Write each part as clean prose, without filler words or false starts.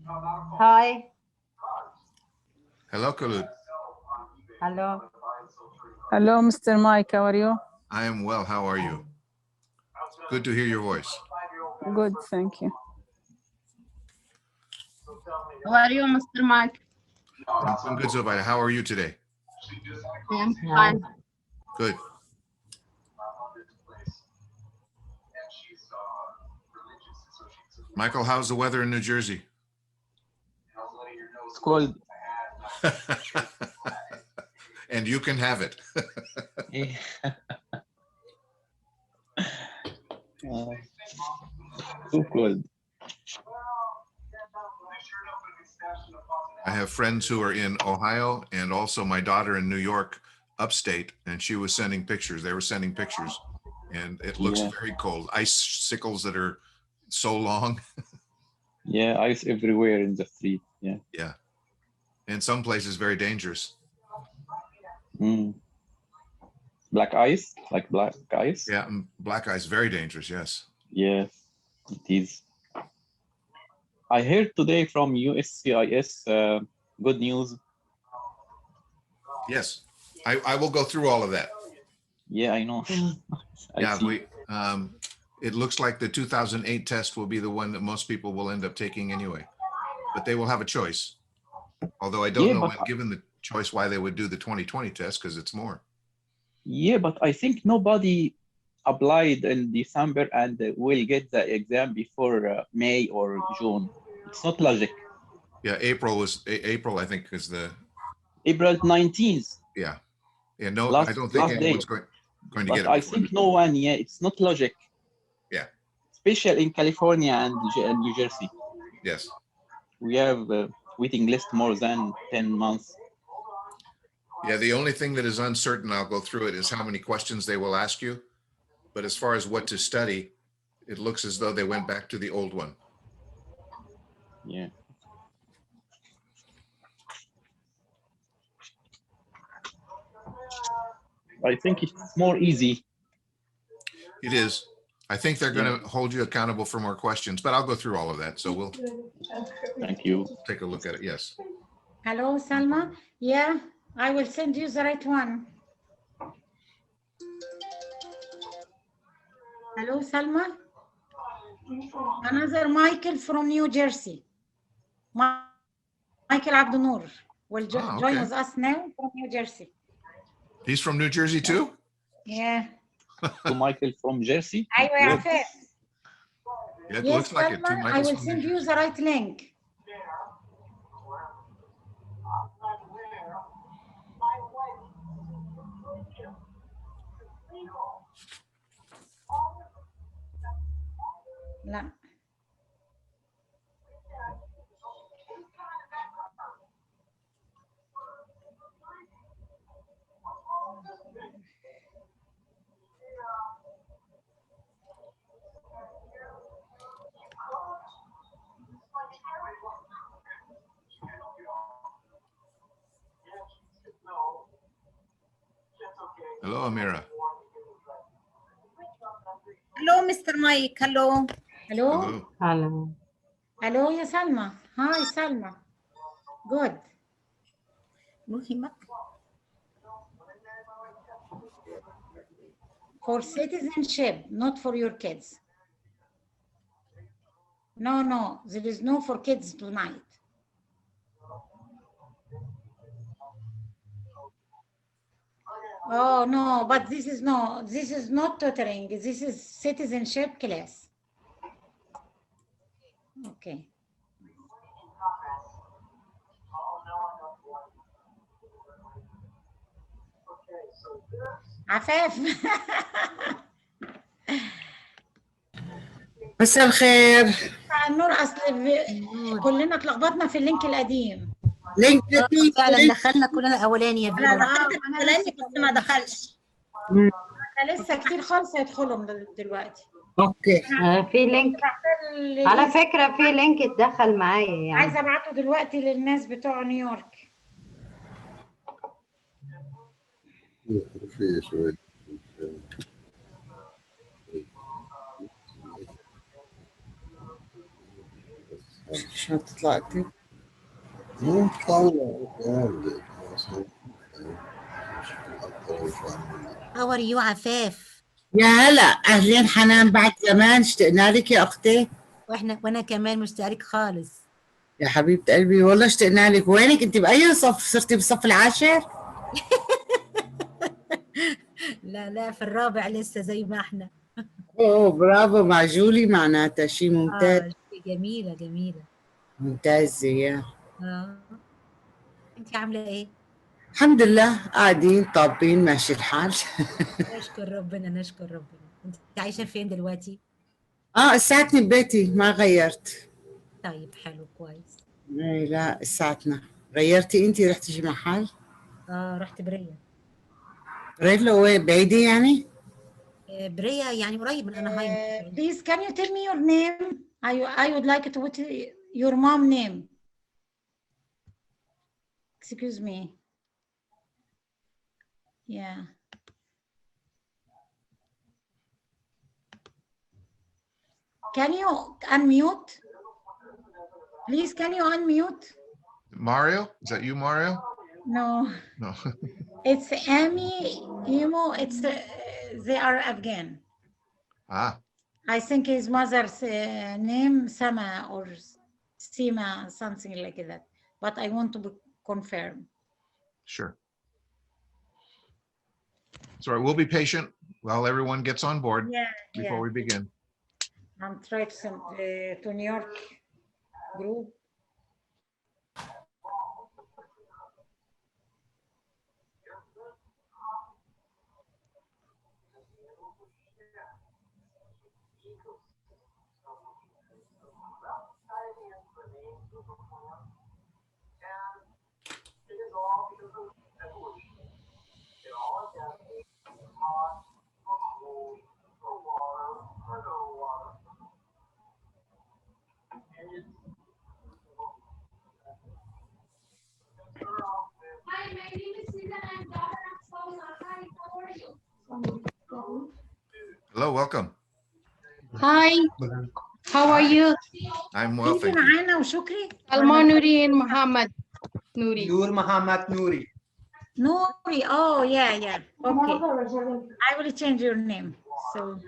Hi. Hello, Khulud. Hello. Hello, Mr. Mike. How are you? I am well. How are you? Good to hear your voice. Good, thank you. How are you, Mr. Mike? I'm good, Zubaida. How are you today? I'm fine. Good. Michael, how's the weather in New Jersey? It's cold. And you can have it. Yeah. Too cold. I have friends who are in Ohio and also my daughter in New York, upstate, and she was sending pictures. They were sending pictures, and it looks very cold. Icicles that are so long. Yeah, ice everywhere in the street. Yeah. Yeah. In some places, very dangerous. Mm. Black ice, like black ice. Yeah, black ice, very dangerous. Yes. Yes, it is. I heard today from USCIS good news. Yes, I will go through all of that. Yeah, I know. Yeah, it looks like the 2008 test will be the one that most people will end up taking anyway, but they will have a choice. Although I don't know, when given the choice, why they would do the 2020 test, because it's more. Yeah, but I think nobody applied in December and will get the exam before May or June. It's not logic. Yeah, April, I think, is the April 19th. Yeah. Yeah, no, I don't think anyone's going to get it. I think no one, yeah, it's not logic. Yeah. Especially in California and New Jersey. Yes. We have a waiting list more than 10 months. Yeah, the only thing that is uncertain, I'll go through it, is how many questions they will ask you. But as far as what to study, it looks as though they went back to the old one. Yeah. I think it's more easy. It is. I think they're going to hold you accountable for more questions, but I'll go through all of that. So we'll Thank you. Take a look at it. Yes. Hello, Salma. Yeah, I will send you the right one. Hello, Salma. Another Michael from New Jersey. Michael Abdunur will join with us now from New Jersey. He's from New Jersey too? Yeah. To Michael from Jersey? Yes, it looks like it. I will send you the right link. لا. Hello, Amira. Hello, Mr. Mike. Hello. Hello. Hello. Hello, ya Salma. Hi, Salma. Good. For citizenship, not for your kids. No, there is no for kids tonight. Oh no, but this is not tutoring. This is citizenship class. Okay. عفاف. مساء الخير. النور، اصل كلنا اتلخبطنا في اللينك القديم. لينك فعلا دخلنا كلنا الاولاني يا انا دخلت الاولاني بس ما دخلش. انا لسه كتير خالص هيدخلوا دلوقتي. اوكي. في لينك على فكرة، في لينك اتدخل معايا يعني. عايزه ابعته دلوقتي للناس بتوع نيويورك. شو تطلع اكتب؟ مو طالع عندك. How are you عفاف؟ يا هلا، اهلين حنان، بعد زمان اشتقنا لك يا اختي. وانا كمان مشتاقة لك خالص. يا حبيبة قلبي والله اشتقنا لك. وينك انت؟ بأي صف صرتي؟ بالصف العاشر؟ لا في الرابع لسه زي ما احنا. اوه برافو، مع جولي معناتها شيء ممتاز. جميلة. ممتازة يا. انت عاملة ايه؟ الحمد لله، قاعدين طابين ماشي الحال. نشكر ربنا. انت عايشة فين دلوقتي؟ ساعتني ببيتي، ما غيرت. طيب حلو كويس. اي لا، ساعتنا. غيرتي انت؟ رحتي شي محل؟ رحت برية. ريلا وين؟ بعيدة يعني؟ برية يعني قريب من انهايم. Please, can you tell me your name? I would like to put your mom name. Excuse me. Yeah. Can you unmute? Please, can you unmute? Mario, is that you, Mario? No, No. it's Amy, Emo. It's they are Afghan. I think his mother's name Sama or Sima, something like that. But I want to confirm. Sure. Sorry, we'll be patient while everyone gets on board before we begin. I'm trying to send to New York group. Hi, my name is Susan. I'm daughter of Salma. Hi, how are you? Hello, welcome. Hi, how are you? I'm well, thank you. معانا وشكري. Salma Nuri Muhammad Nuri. Nur Muhammad Nuri. Nuri. Oh, yeah. Okay. I will change your name. So.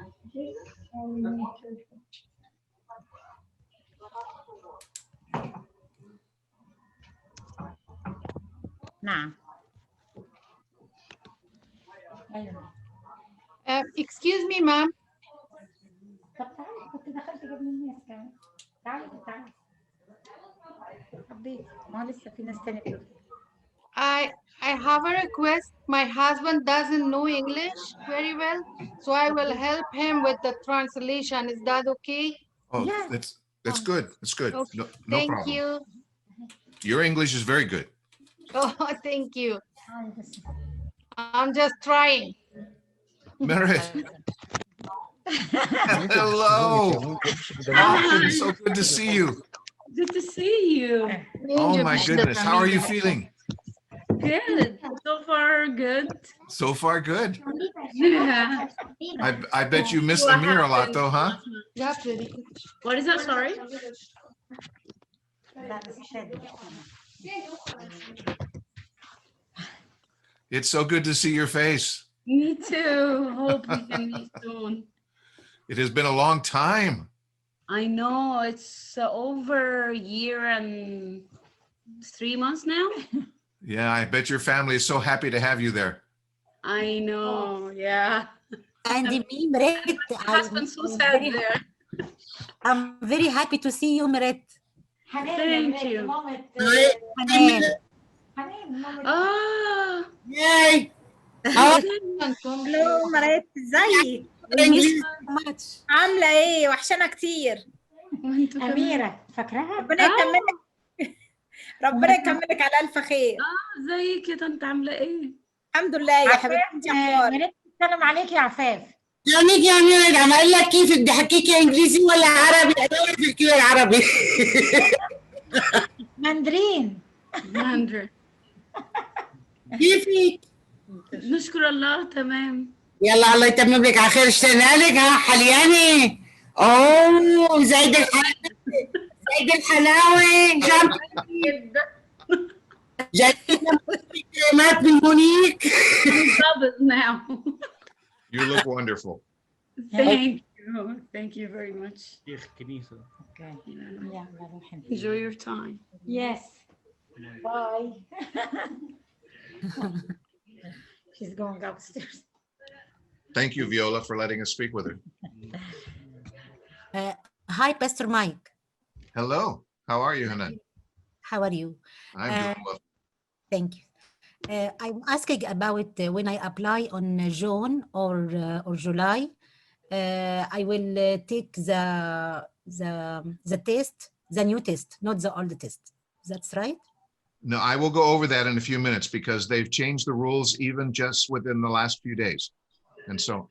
نعم. Excuse me, ma'am. طب تعالي، كنت دخلت قبل الناس كمان. تعالي. حبيبي، ما لسه في ناس تانية. I have a request. My husband doesn't know English very well, so I will help him with the translation. Is that okay? Oh, that's good. That's good. Okay. No Thank problem. you. Your English is very good. Oh, thank you. I'm just trying. Meredith. Hello. Oh, it's so good to see you. Good to see you. Oh my goodness. How are you feeling? Good. So far, good. So far, good. Yeah. I bet you miss Amir a lot though, huh? What is that? Sorry? It's so good to see your face. Me too. Hope we can meet soon. It has been a long time. I know. It's over a year and 3 months now. Yeah, I bet your family is so happy to have you there. I know. Yeah. And me, Meret. I'm so sad there. I'm very happy to see you, Meret. Thank you. Yay. Hello مريت، ازيك؟ عاملة ايه؟ وحشانة كتير. أميرة فاكراها؟ ربنا يكملك. ربنا يكملك على ألف خير. زي كده، انت عاملة ايه؟ الحمد لله يا حبيبتي. مريت بتتكلم عليك يا عفاف. يعني يا أميرة، عم أقول لك كيف بدي أحكيك إنجليزي ولا عربي؟ أنا ما في الكيل العربي. ماندرين. كيفك؟ نشكر الله تمام. يلا الله يتمم لك على خير. اشتقنا لك. حلياني. اوه زايد الحركه. سيد الحلاوي جايين كلمات من مونيك. now. You look wonderful. Thank you. Thank you very much. Okay. Yeah. Enjoy your time. Yes. Bye. She's going upstairs. Thank you, Viola, for letting us speak with her. Hi, Pastor Mike. Hello. How are you, Hanan? How are you? I'm doing well. Thank you. I'm asking about when I apply on June or July. I will take the test, the new test, not the old test. That's right? No, I will go over that in a few minutes because they've changed the rules even just within the last few days. And so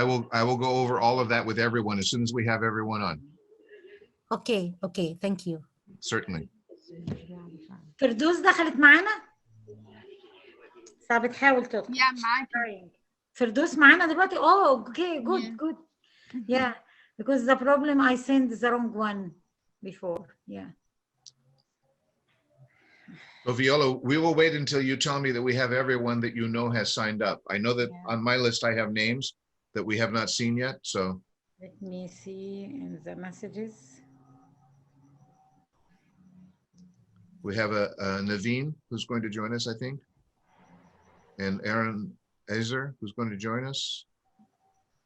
I will go over all of that with everyone as soon as we have everyone on. Okay, okay, thank you. Certainly. فردوس دخلت معانا؟ بتحاول تدخل. Yeah, معاكي. فردوس معانا دلوقتي. Oh, okay, good, good. Yeah, because the problem I sent the wrong one before. Yeah. So Viola, we will wait until you tell me that we have everyone that you know has signed up. I know that on my list I have names that we have not seen yet. So let me see in the messages. We have a Naveen who's going to join us, I think, and Aaron Ezer who's going to join us.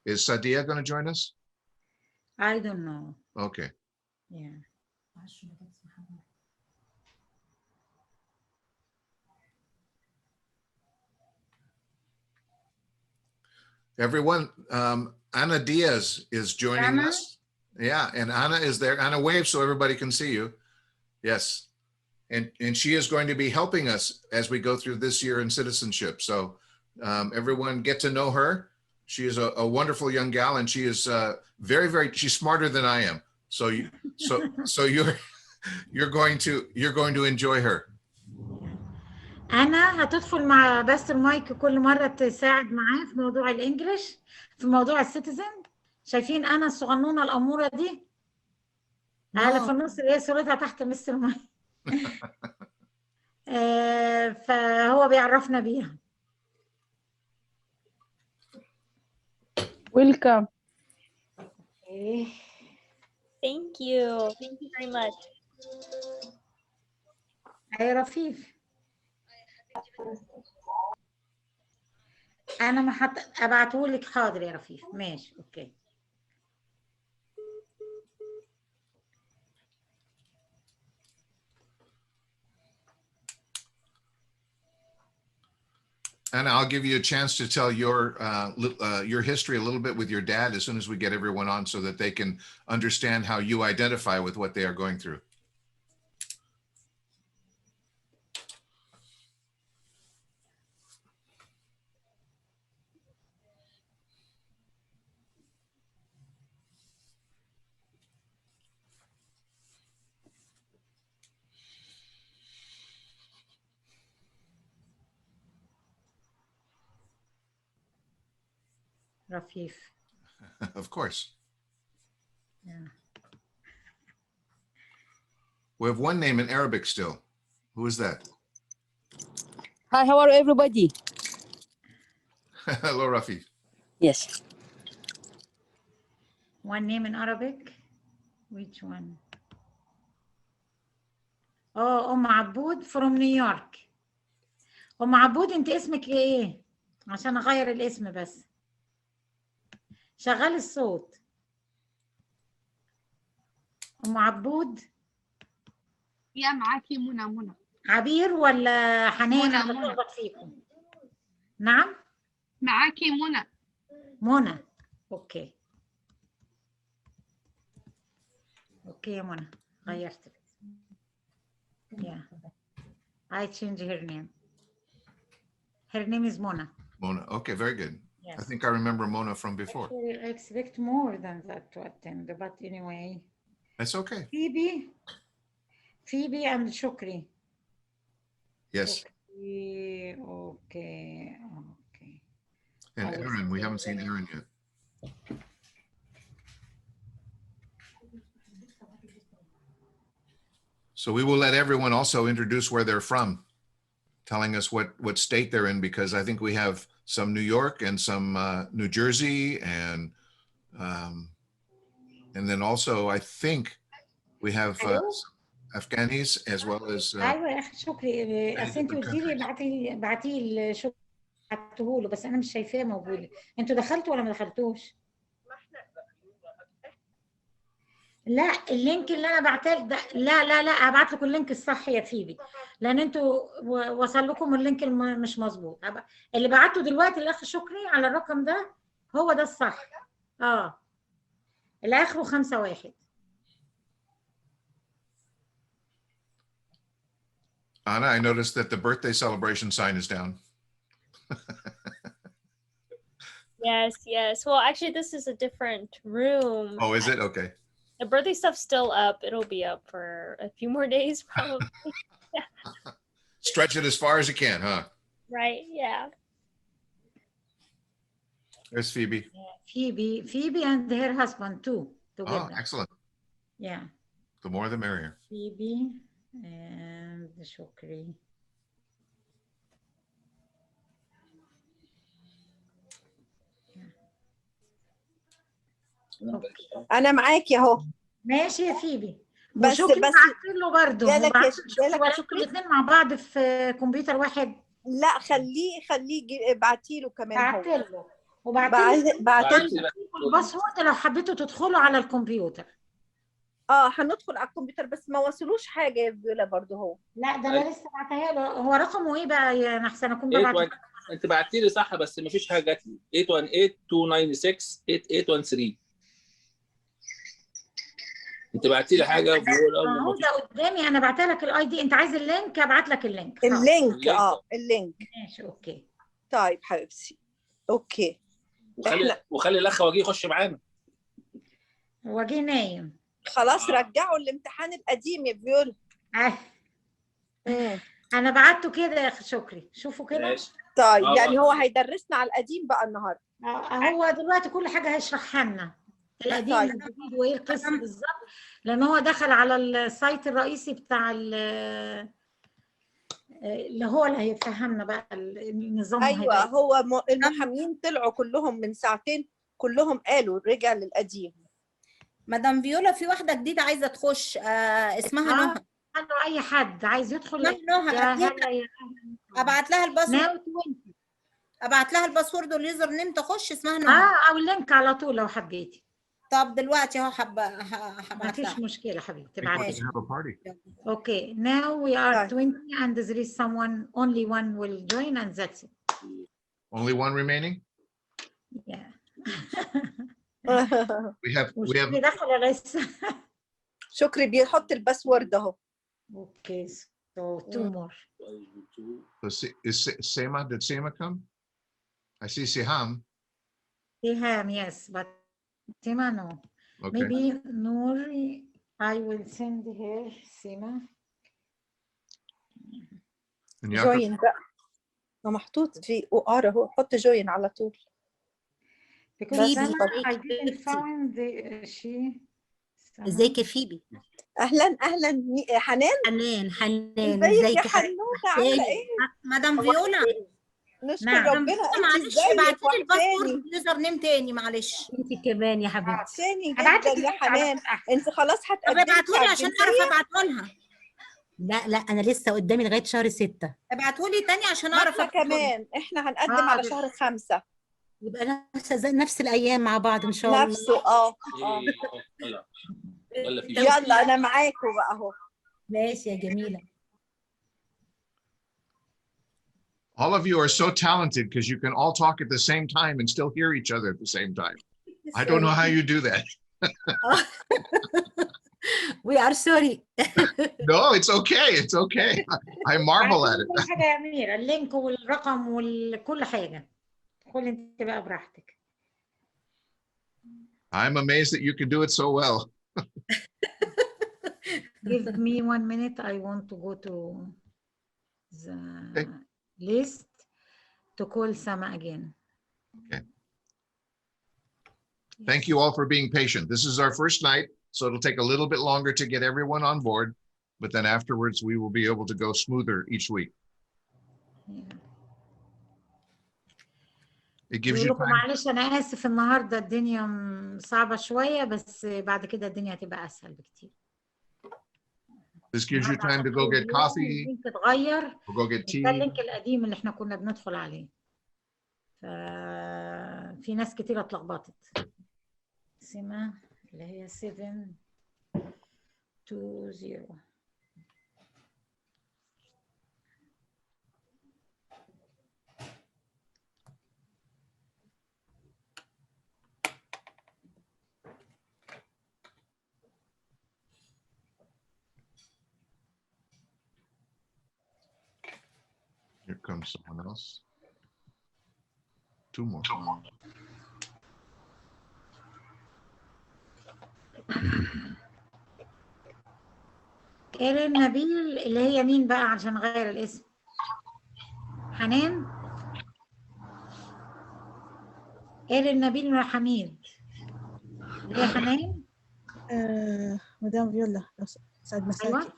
Is Sadia going to join us? I don't know. Okay. Yeah. Everyone, Ana Diaz is joining Anna? us. Yeah, and Ana is there. Ana, wave so everybody can see you. Yes. And she is going to be helping us as we go through this year in citizenship. So everyone get to know her. She is a wonderful young gal, and she is she's smarter than I am. So you're going to enjoy her. أنا هتدخل مع باستر مايك كل مرة تساعد معاه في موضوع الإنجليش، في موضوع السيتيزن. شايفين أنا الصغنونة الأمورة دي؟ على في النص اللي هي صورتها تحت مستر مايك. فهو بيعرفنا بيها. Welcome. Okay. Thank you. Thank you very much. يا رفيف. أنا ما أبعتهولك. حاضر يا رفيف. ماشي. أوكي. And I'll give you a chance to tell your history a little bit with your dad as soon as we get everyone on so that they can understand how you identify with what they are going through. Rafif. Of course. Yeah. We have one name in Arabic still. Who is that? Hi, how are everybody? Hello, Rafif. Yes. One name in Arabic? Which one? Oh, عبود from New York. عبود انت اسمك ايه؟ عشان اغير الاسم بس. شغال الصوت. عبود. يا معاكي منى. عبير ولا حنان؟ منى. بتلخبط فيكم. نعم؟ معاكي منى. منى. اوكي. اوكي يا منى. غيرت. Yeah. I changed her name. Her name is Mona. Mona. Okay, very good. Yes. I think I remember Mona from before. Actually, I expect more than that to attend, but anyway. That's okay. Phoebe and Shukri. Yes. Okay. And Aaron, we haven't seen Aaron yet. So we will let everyone also introduce where they're from, telling us what state they're in, because I think we have some New York and some New Jersey, and then also I think we have Afghanis as well as ايوه يا اخي شكري، اصل انت different قلتي لي ابعتي الشكر، بعته له، بس انا مش شايفاه موجود. انتوا دخلتوا ولا ما دخلتوش؟ لا اللينك اللي انا بعته ده، لا هبعت لكم اللينك الصح يا فيبي، لان انتوا وصل لكم اللينك مش مظبوط. اللي بعته دلوقتي الاخ شكري على الرقم ده هو ده الصح. اللي اخره 51. Anna, I noticed that the birthday celebration sign is down. Yes. Well, actually, this is a different room. Oh, is it? Okay. The birthday stuff's still up. It'll be up for a few more days, probably. Stretch it as far as you can, huh? Right, yeah. There's Phoebe. Phoebe and her husband too, together. Oh, excellent. Yeah. The more the merrier. Phoebe and Shukri. انا معاكي اهو. ماشي يا فيبي. بس وشكري بعت له برضه. جالك يا شكري الاثنين مع بعض في كمبيوتر واحد. لا خليه ابعتي له كمان. بعت له بعت له الباسورد لو حبيتوا تدخلوا على الكمبيوتر. هندخل على الكمبيوتر، بس ما وصلوش حاجه يا فيولا برضه هو. لا ده انا لسه بعتها له. هو رقمه ايه بقى يا احسن اكون ببعت؟ انت بعتي لي صح بس ما فيش حاجه جات لي. 818-296-8813. انت بعتي لي حاجه موجوده قدامي. انا بعت لك الاي دي. انت عايز اللينك؟ ابعت لك اللينك. اللينك اللينك. ماشي اوكي. طيب حبيبتي اوكي. وخلي الاخ وجيه يخش معانا. وجيه نايم. خلاص رجعوا الامتحان القديم يا فيولا. انا بعته كده يا اخي شكري، شوفوا كده. طيب يعني هو هيدرسنا على القديم بقى النهارده. هو دلوقتي كل حاجه هيشرحها لنا، القديم والجديد وايه القصه بالظبط، لان هو دخل على السايت الرئيسي بتاع اللي هو اللي هيفهمنا بقى النظام. ايوه هو المحامين طلعوا كلهم من ساعتين، كلهم قالوا رجع للقديم. مدام فيولا في واحده جديده عايزه تخش اسمها نهى. اي حد عايز يدخل نهى ابعت لها الباسورد. ابعت لها الباسورد واليوزر نيم تخش. اسمها نهى. او اللينك على طول لو حبيتي. طب دلوقتي اهو هبعت لها. مفيش مشكله حبيبتي. تبعتي. Okay, now we are 20 and there is someone, only one will join and that's it. Only one remaining? Yeah. we have دخل لسه. شكري بيحط الباسورد اهو. Okay, so two more. So is Sema, did Sema come? I see Siham. Siham, yes, but Sema no. Okay. Maybe Nouri, I will send her Sema. جوين بقى. محطوط في OR اهو، حط جوين على طول. Because I didn't find she. ازيك يا فيبي؟ اهلا حنان. ازيك يا حنوته عامله ايه؟ مدام فيولا نشكر ربنا. معلش ابعتي لي الباسورد يوزر نيم تاني معلش. انت كمان يا حبيبتي. تاني جدا يا حنان. انت خلاص هتقدمي. ابعتوا لي عشان اعرف ابعته لها. لا انا لسه قدامي لغايه شهر 6. ابعتوا لي تاني عشان اعرف كمان. احنا هنقدم على شهر 5. يبقى نفس الايام مع بعض ان شاء الله. نفسه يلا انا معاكم بقى اهو. ماشي يا جميله. All of you are so talented because you can all talk at the same time and still hear each other at the same time. I don't know how you do that. We are sorry. No, it's okay. It's okay. I marvel at it. كل حاجه يا أميرة، اللينك والرقم وكل حاجه. خلي انت بقى براحتك. I'm amazed that you can do it so well. Give me 1 minute. I want to go to the list to call Sama again. Okay. Thank you all for being patient. This is our first night, so it'll take a little bit longer to get everyone on board. but then afterwards we will be able to go smoother each week. It gives you time. معلش أنا آسف النهاردة الدنيا صعبة شوية بس بعد كده الدنيا هتبقى أسهل بكتير. This gives you time to go get coffee, or go get tea. ده اللينك القديم اللي احنا كنا بندخل عليه. ففي ناس كتيرة اتلخبطت. سمة اللي هي 720. Here comes someone else. Two more. إيرين نبيل اللي هي مين بقى عشان غير الاسم؟ حنان؟ إيرين نبيل حميد اللي هي حنان؟ مدام فيولا سعد مساكي. أيوة.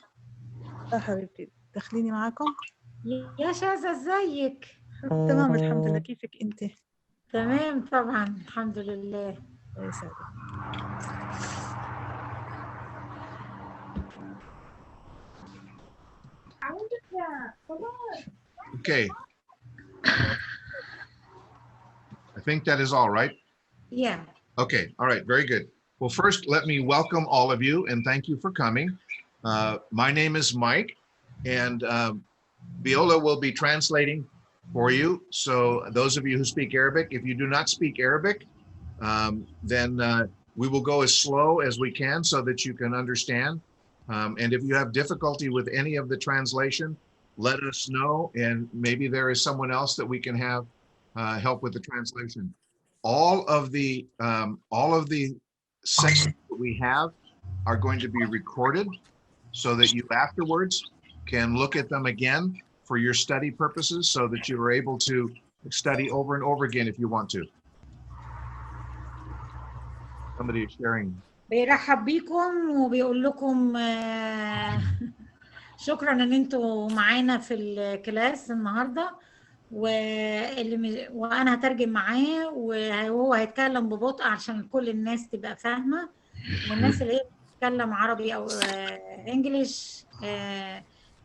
حبيبتي دخليني معاكم. يا شاذة ازيك؟ تمام الحمد لله، كيفك انت؟ تمام طبعا الحمد لله. الله يسعدك. Okay. I think that is all, right? Yeah. Okay. All right. Very good. Well, first, let me welcome all of you and thank you for coming. My name is Mike, and Viola will be translating for you. So those of you who speak Arabic, if you do not speak Arabic, then we will go as slow as we can so that you can understand. And if you have difficulty with any of the translation, let us know, and maybe there is someone else that we can have help with the translation. All of the sections that we have are going to be recorded so that you afterwards can look at them again for your study purposes, so that you are able to study over and over again if you want to. Somebody is sharing. بيرحب بيكم وبيقول لكم شكرا ان انتوا معانا في الكلاس النهارده، وانا هترجم معاه وهو هيتكلم ببطء عشان كل الناس تبقى فاهمه، والناس اللي هي بتتكلم عربي او انجليش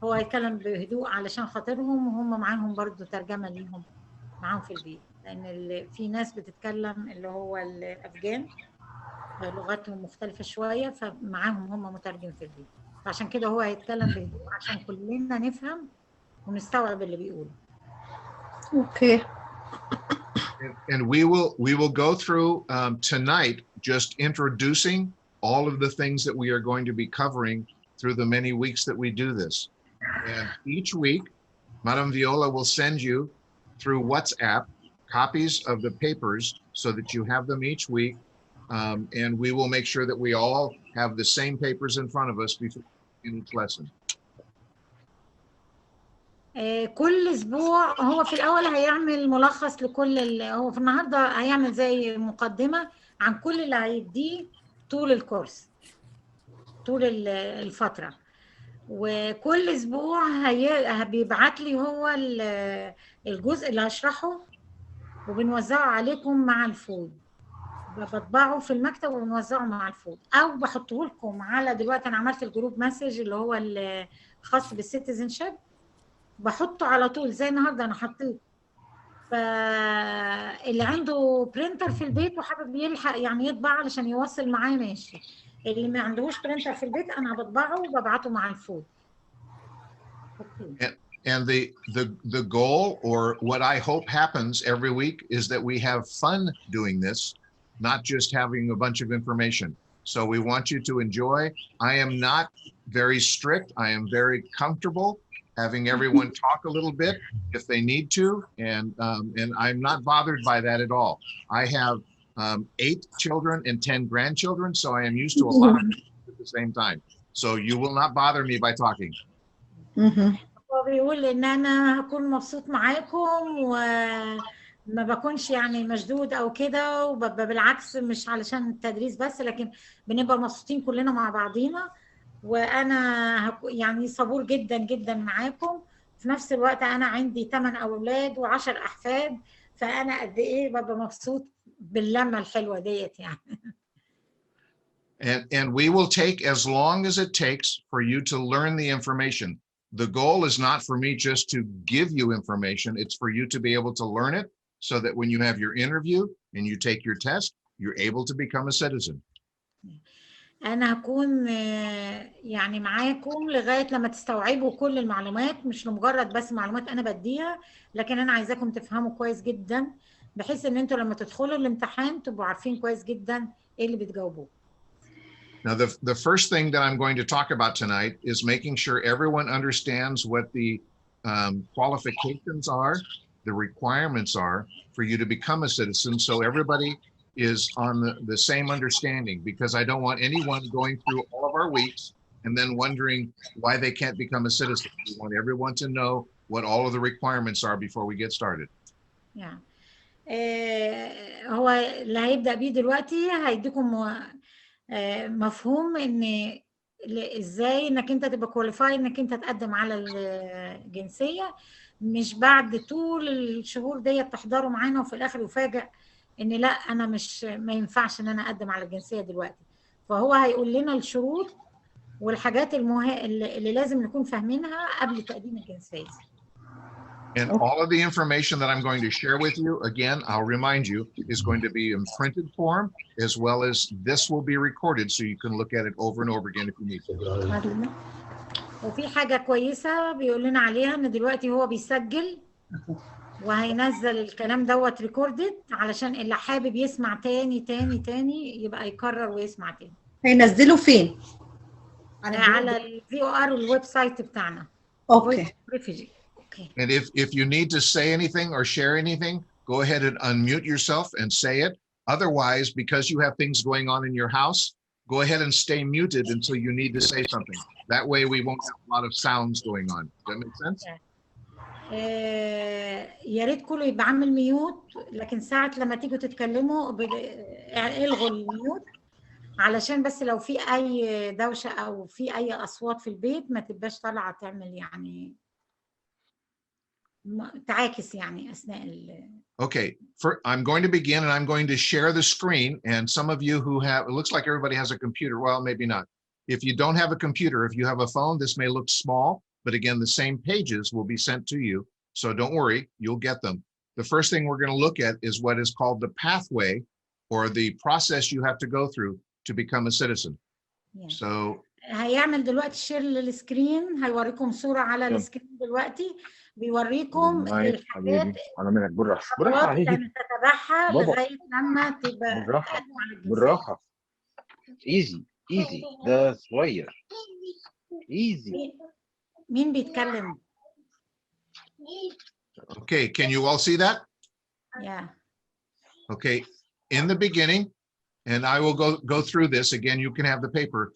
هو هيتكلم بهدوء علشان خاطرهم، وهم معاهم برضو ترجمه ليهم معاهم في البيت، لان في ناس بتتكلم اللي هو الافغان لغتهم مختلفه شويه فمعاهم هم مترجم في البيت، فعشان كده هو هيتكلم بهدوء عشان كلنا نفهم ونستوعب اللي بيقوله. Okay. And we will go through tonight just introducing all of the things that we are going to be covering through the many weeks that we do this. And each week, Madame Viola will send you through WhatsApp copies of the papers so that you have them each week. And we will make sure that we all have the same papers in front of us before in each lesson. كل اسبوع هو في الاول هيعمل ملخص لكل هو في النهارده هيعمل زي مقدمه عن كل اللي هيديه طول الكورس طول الفتره، وكل اسبوع بيبعت لي هو الجزء اللي هشرحه وبنوزعه عليكم مع الفود، بطبعه في المكتب وبنوزعه مع الفود، او بحطه لكم على دلوقتي انا عملت الجروب مسج اللي هو الخاص بالسيتيزنشيب، بحطه على طول زي النهارده انا حطيت. فاللي عنده برينتر في البيت وحابب يلحق يعني يطبع علشان يوصل معايا ماشي، اللي ما عندهوش برينتر في البيت انا بطبعه وببعته مع الفود. And the goal, or what I hope happens every week, is that we have fun doing this, not just having a bunch of information. So we want you to enjoy. I am not very strict. I am very comfortable having everyone talk a little bit if they need to, and I'm not bothered by that at all. I have 8 children and 10 grandchildren, so I am used to a lot of things at the same time. So you will not bother me by talking. هو بيقول ان انا هكون مبسوط معاكم وما بكونش يعني مشدود او كده، وبالعكس مش علشان التدريس بس، لكن بنبقى مبسوطين كلنا مع بعضينا، وانا يعني صبور جدا جدا معاكم. في نفس الوقت انا عندي 8 اولاد و10 احفاد، فانا قد ايه ببقى مبسوط باللمه الحلوه ديت يعني. And we will take as long as it takes for you to learn the information. The goal is not for me just to give you information, it's for you to be able to learn it so that when you have your interview and you take your test, you're able to become a citizen. أنا هكون يعني معاكم لغاية لما تستوعبوا كل المعلومات، مش لمجرد بس معلومات أنا بديها، لكن أنا عايزاكم تفهموا كويس جدا بحيث إن أنتوا لما تدخلوا الامتحان تبقوا عارفين كويس جدا إيه اللي بتجاوبوه. Now, the first thing that I'm going to talk about tonight is making sure everyone understands what the qualifications are, the requirements are for you to become a citizen, so everybody is on the same understanding, because I don't want anyone going through all of our weeks and then wondering why they can't become a citizen. We want everyone to know what all of the requirements are before we get started. Yeah. هو اللي هيبدأ بيه دلوقتي هيديكم مفهوم ان ازاي انك انت تبقى كواليفاي انك انت تقدم على الجنسية، مش بعد طول الشهور دي تحضروا معانا وفي الاخر يفاجئ ان لا انا مش ما ينفعش ان انا اقدم على الجنسية دلوقتي. فهو هيقول لنا الشروط والحاجات اللي لازم نكون فاهمينها قبل تقديم الجنسية. And all of the information that I'm going to share with you, again, I'll remind you, is going to be in printed form, as well as this will be recorded so you can look at it over and over again if you need to. وفي حاجة كويسة بيقول لنا عليها ان دلوقتي هو بيسجل وهينزل الكلام دوت ريكوردد علشان اللي حابب يسمع تاني يبقى يكرر ويسمع تاني. هينزله فين؟ على الفي او ار والويب سايت بتاعنا. اوكي. And if you need to say anything or share anything, go ahead and unmute yourself and say it. Otherwise, because you have things going on in your house, go ahead and stay muted until you need to say something. That way we won't have a lot of sounds going on. Does that make sense? يا ريت كله يبقى عامل ميوت، لكن ساعة لما تيجوا تتكلموا الغوا الميوت علشان بس لو في اي دوشة او في اي اصوات في البيت ما تبقاش طالعة تعمل يعني تعاكس يعني اثناء Okay, I'm going to begin and I'm going to share the screen, and some of you who have, it looks like everybody has a computer. Well, maybe not. If you don't have a computer, if you have a phone, this may look small, but again, the same pages will be sent to you. So don't worry, you'll get them. The first thing we're going to look at is what is called the pathway, or the process you have to go through to become a citizen. Yeah. So هيعمل دلوقتي شير للسكرين، هيوريكم صورة على السكرين دلوقتي بيوريكم الحاجات انا منك بالراحه اللي هنتبعها لغايه لما تبقى بالراحه ايزي ده صغير ايزي. مين بيتكلم؟ Okay, can you all see that? Yeah. Okay, in the beginning, and I will go through this again, you can have the paper.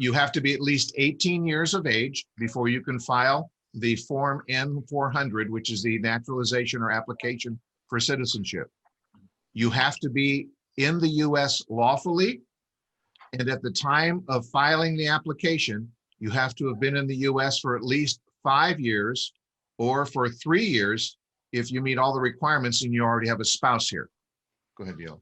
You have to be at least 18 years of age before you can file the form N-400, which is the naturalization or application for citizenship. You have to be in the US lawfully, and at the time of filing the application, you have to have been in the US for at least 5 years or for 3 years if you meet all the requirements and you already have a spouse here. Go ahead, Neil.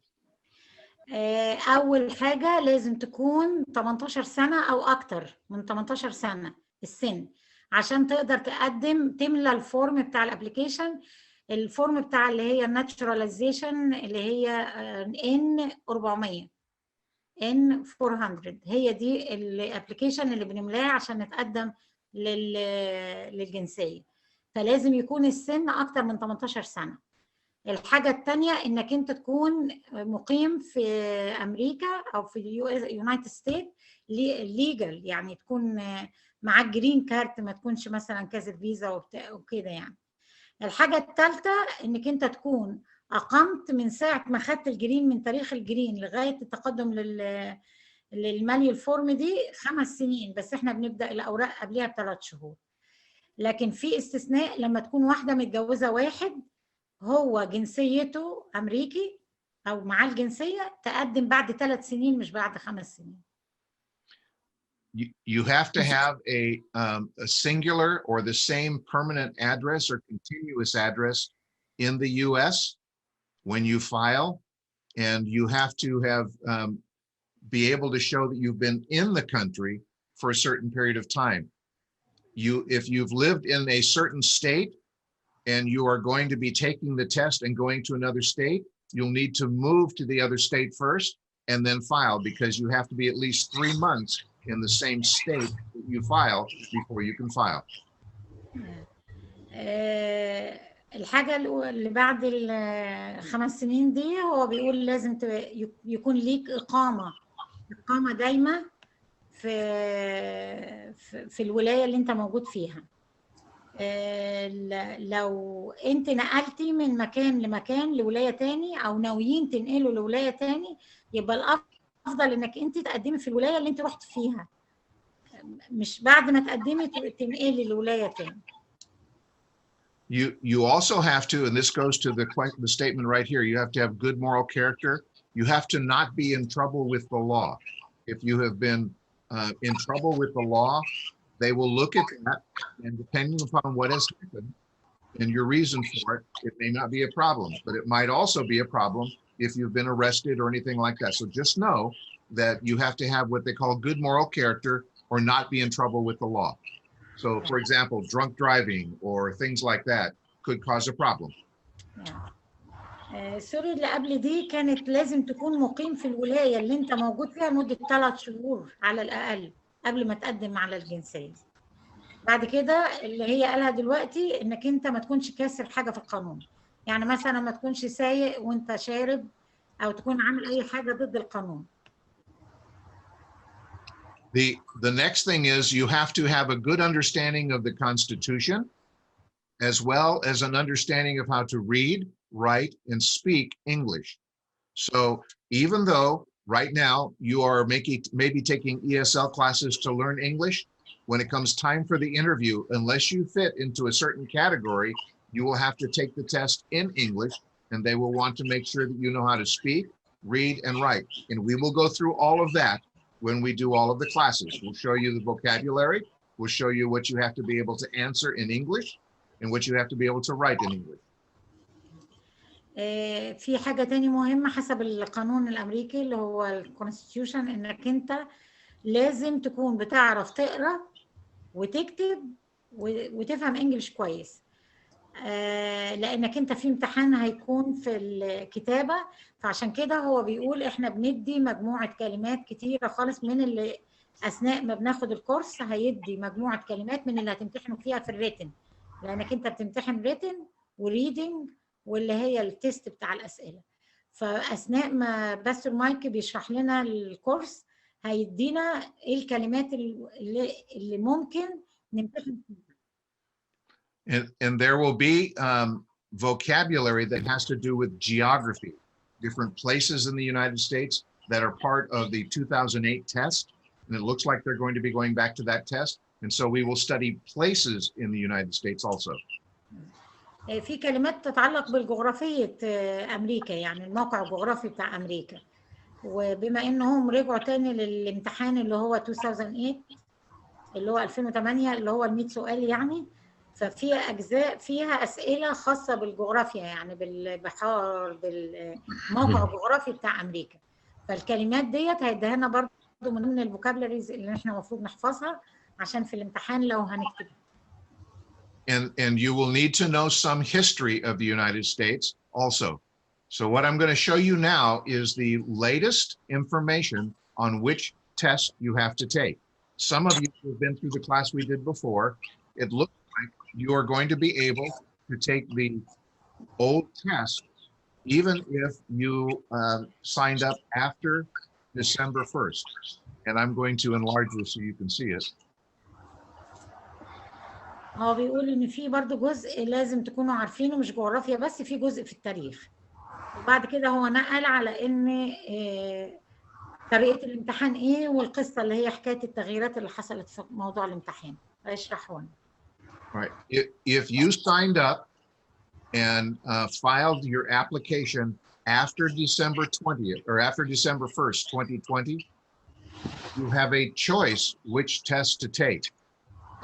أول حاجة لازم تكون 18 سنة أو أكتر من 18 سنة السن عشان تقدر تملى الفورم بتاع الابليكيشن. الفورم بتاع اللي هي الناتشراليزيشن اللي هي N400 N400 هي دي الابليكيشن اللي بنملاه عشان نتقدم للجنسية. فلازم يكون السن أكتر من 18 سنة. الحاجة التانية إنك أنت تكون مقيم في أمريكا أو في يونايتد ستيت ليجل، يعني تكون معاك جرين كارت، ما تكونش مثلا كاسب فيزا وكده يعني. الحاجة الثالثة إنك أنت تكون أقمت من ساعة ما خدت الجرين، من تاريخ الجرين لغاية التقدم للمالي الفورم دي 5 سنين، بس إحنا بنبدأ الأوراق قبلها ب3 شهور. لكن في استثناء لما تكون واحدة متجوزة واحد هو جنسيته أمريكي أو معاه الجنسية، تقدم بعد 3 سنين مش بعد 5 سنين. you have to have a singular or the same permanent address or continuous address in the US when you file, and you have to have be able to show that you've been in the country for a certain period of time. If you've lived in a certain state and you are going to be taking the test and going to another state, you'll need to move to the other state first and then file, because you have to be at least 3 months in the same state that you file before you can file. الحاجة اللي بعد ال5 سنين دي هو بيقول لازم يكون ليك إقامة دايمة في الولاية اللي انت موجود فيها. لو انت نقلتي من مكان لمكان لولاية تاني او ناويين تنقلوا لولاية تاني، يبقى الافضل انك انت تقدمي في الولاية اللي انت رحت فيها، مش بعد ما تقدمي تنقلي لولاية تاني. You also have to, and this goes to the statement right here, you have to have good moral character. You have to not be in trouble with the law. If you have been in trouble with the law, they will look at that, and depending upon what has happened and your reason for it, it may not be a problem, but it might also be a problem if you've been arrested or anything like that. So just know that you have to have what they call good moral character or not be in trouble with the law. So for example, drunk driving or things like that could cause a problem. سوري اللي قبل دي كانت لازم تكون مقيم في الولاية اللي انت موجود فيها لمدة 3 شهور على الأقل قبل ما تقدم على الجنسية. بعد كده اللي هي قالها دلوقتي انك انت ما تكونش كاسر حاجة في القانون، يعني مثلا ما تكونش سايق وانت شارب او تكون عامل اي حاجة ضد القانون. The next thing is you have to have a good understanding of the Constitution, as well as an understanding of how to read, write, and speak English. So even though right now you are maybe taking ESL classes to learn English, when it comes time for the interview, unless you fit into a certain category, you will have to take the test in English, and they will want to make sure that you know how to speak, read, and write. And we will go through all of that when we do all of the classes. We'll show you the vocabulary, we'll show you what you have to be able to answer in English and what you have to be able to write in English. في حاجة تاني مهمة حسب القانون الأمريكي اللي هو الكونستيتيوشن، إنك أنت لازم تكون بتعرف تقرأ وتكتب وتفهم إنجليش كويس، لأنك أنت في امتحان هيكون في الكتابة، فعشان كده هو بيقول إحنا بندي مجموعة كلمات كتيرة خالص من اللي أثناء ما بناخد الكورس هيدي مجموعة كلمات من اللي هتمتحنوا فيها في الريتن، لأنك أنت بتمتحن ريتن وريدنج واللي هي التيست بتاع الأسئلة. فأثناء ما بس المايك بيشرح لنا الكورس هيدينا إيه الكلمات اللي ممكن نمتحن فيها. And there will be vocabulary that has to do with geography, different places in the United States that are part of the 2008 test. And it looks like they're going to be going back to that test. And so we will study places in the United States also. في كلمات تتعلق بالجغرافية أمريكا، يعني الموقع الجغرافي بتاع أمريكا، وبما إنهم رجعوا تاني للامتحان اللي هو 2008 اللي هو 2008 اللي هو ال100 سؤال يعني، ففي أجزاء فيها أسئلة خاصة بالجغرافيا يعني بالبحار بالموقع الجغرافي بتاع أمريكا، فالكلمات ديت هيديها لنا برضه من ضمن الفوكابلريز اللي احنا المفروض نحفظها عشان في الامتحان لو هنكتبها. And you will need to know some history of the United States also. So what I'm going to show you now is the latest information on which test you have to take. Some of you who have been through the class we did before, it looks like you are going to be able to take the old test even if you signed up after December 1st. And I'm going to enlarge this so you can see it. هو بيقول ان في برضه جزء لازم تكونوا عارفينه مش جغرافيا بس، في جزء في التاريخ، وبعد كده هو نقل على ان طريقه الامتحان ايه والقصه اللي هي حكايه التغييرات اللي حصلت في موضوع الامتحان هيشرحوا لنا. Right. If you signed up and filed your application after December 20th or after December 1st, 2020, you have a choice which test to take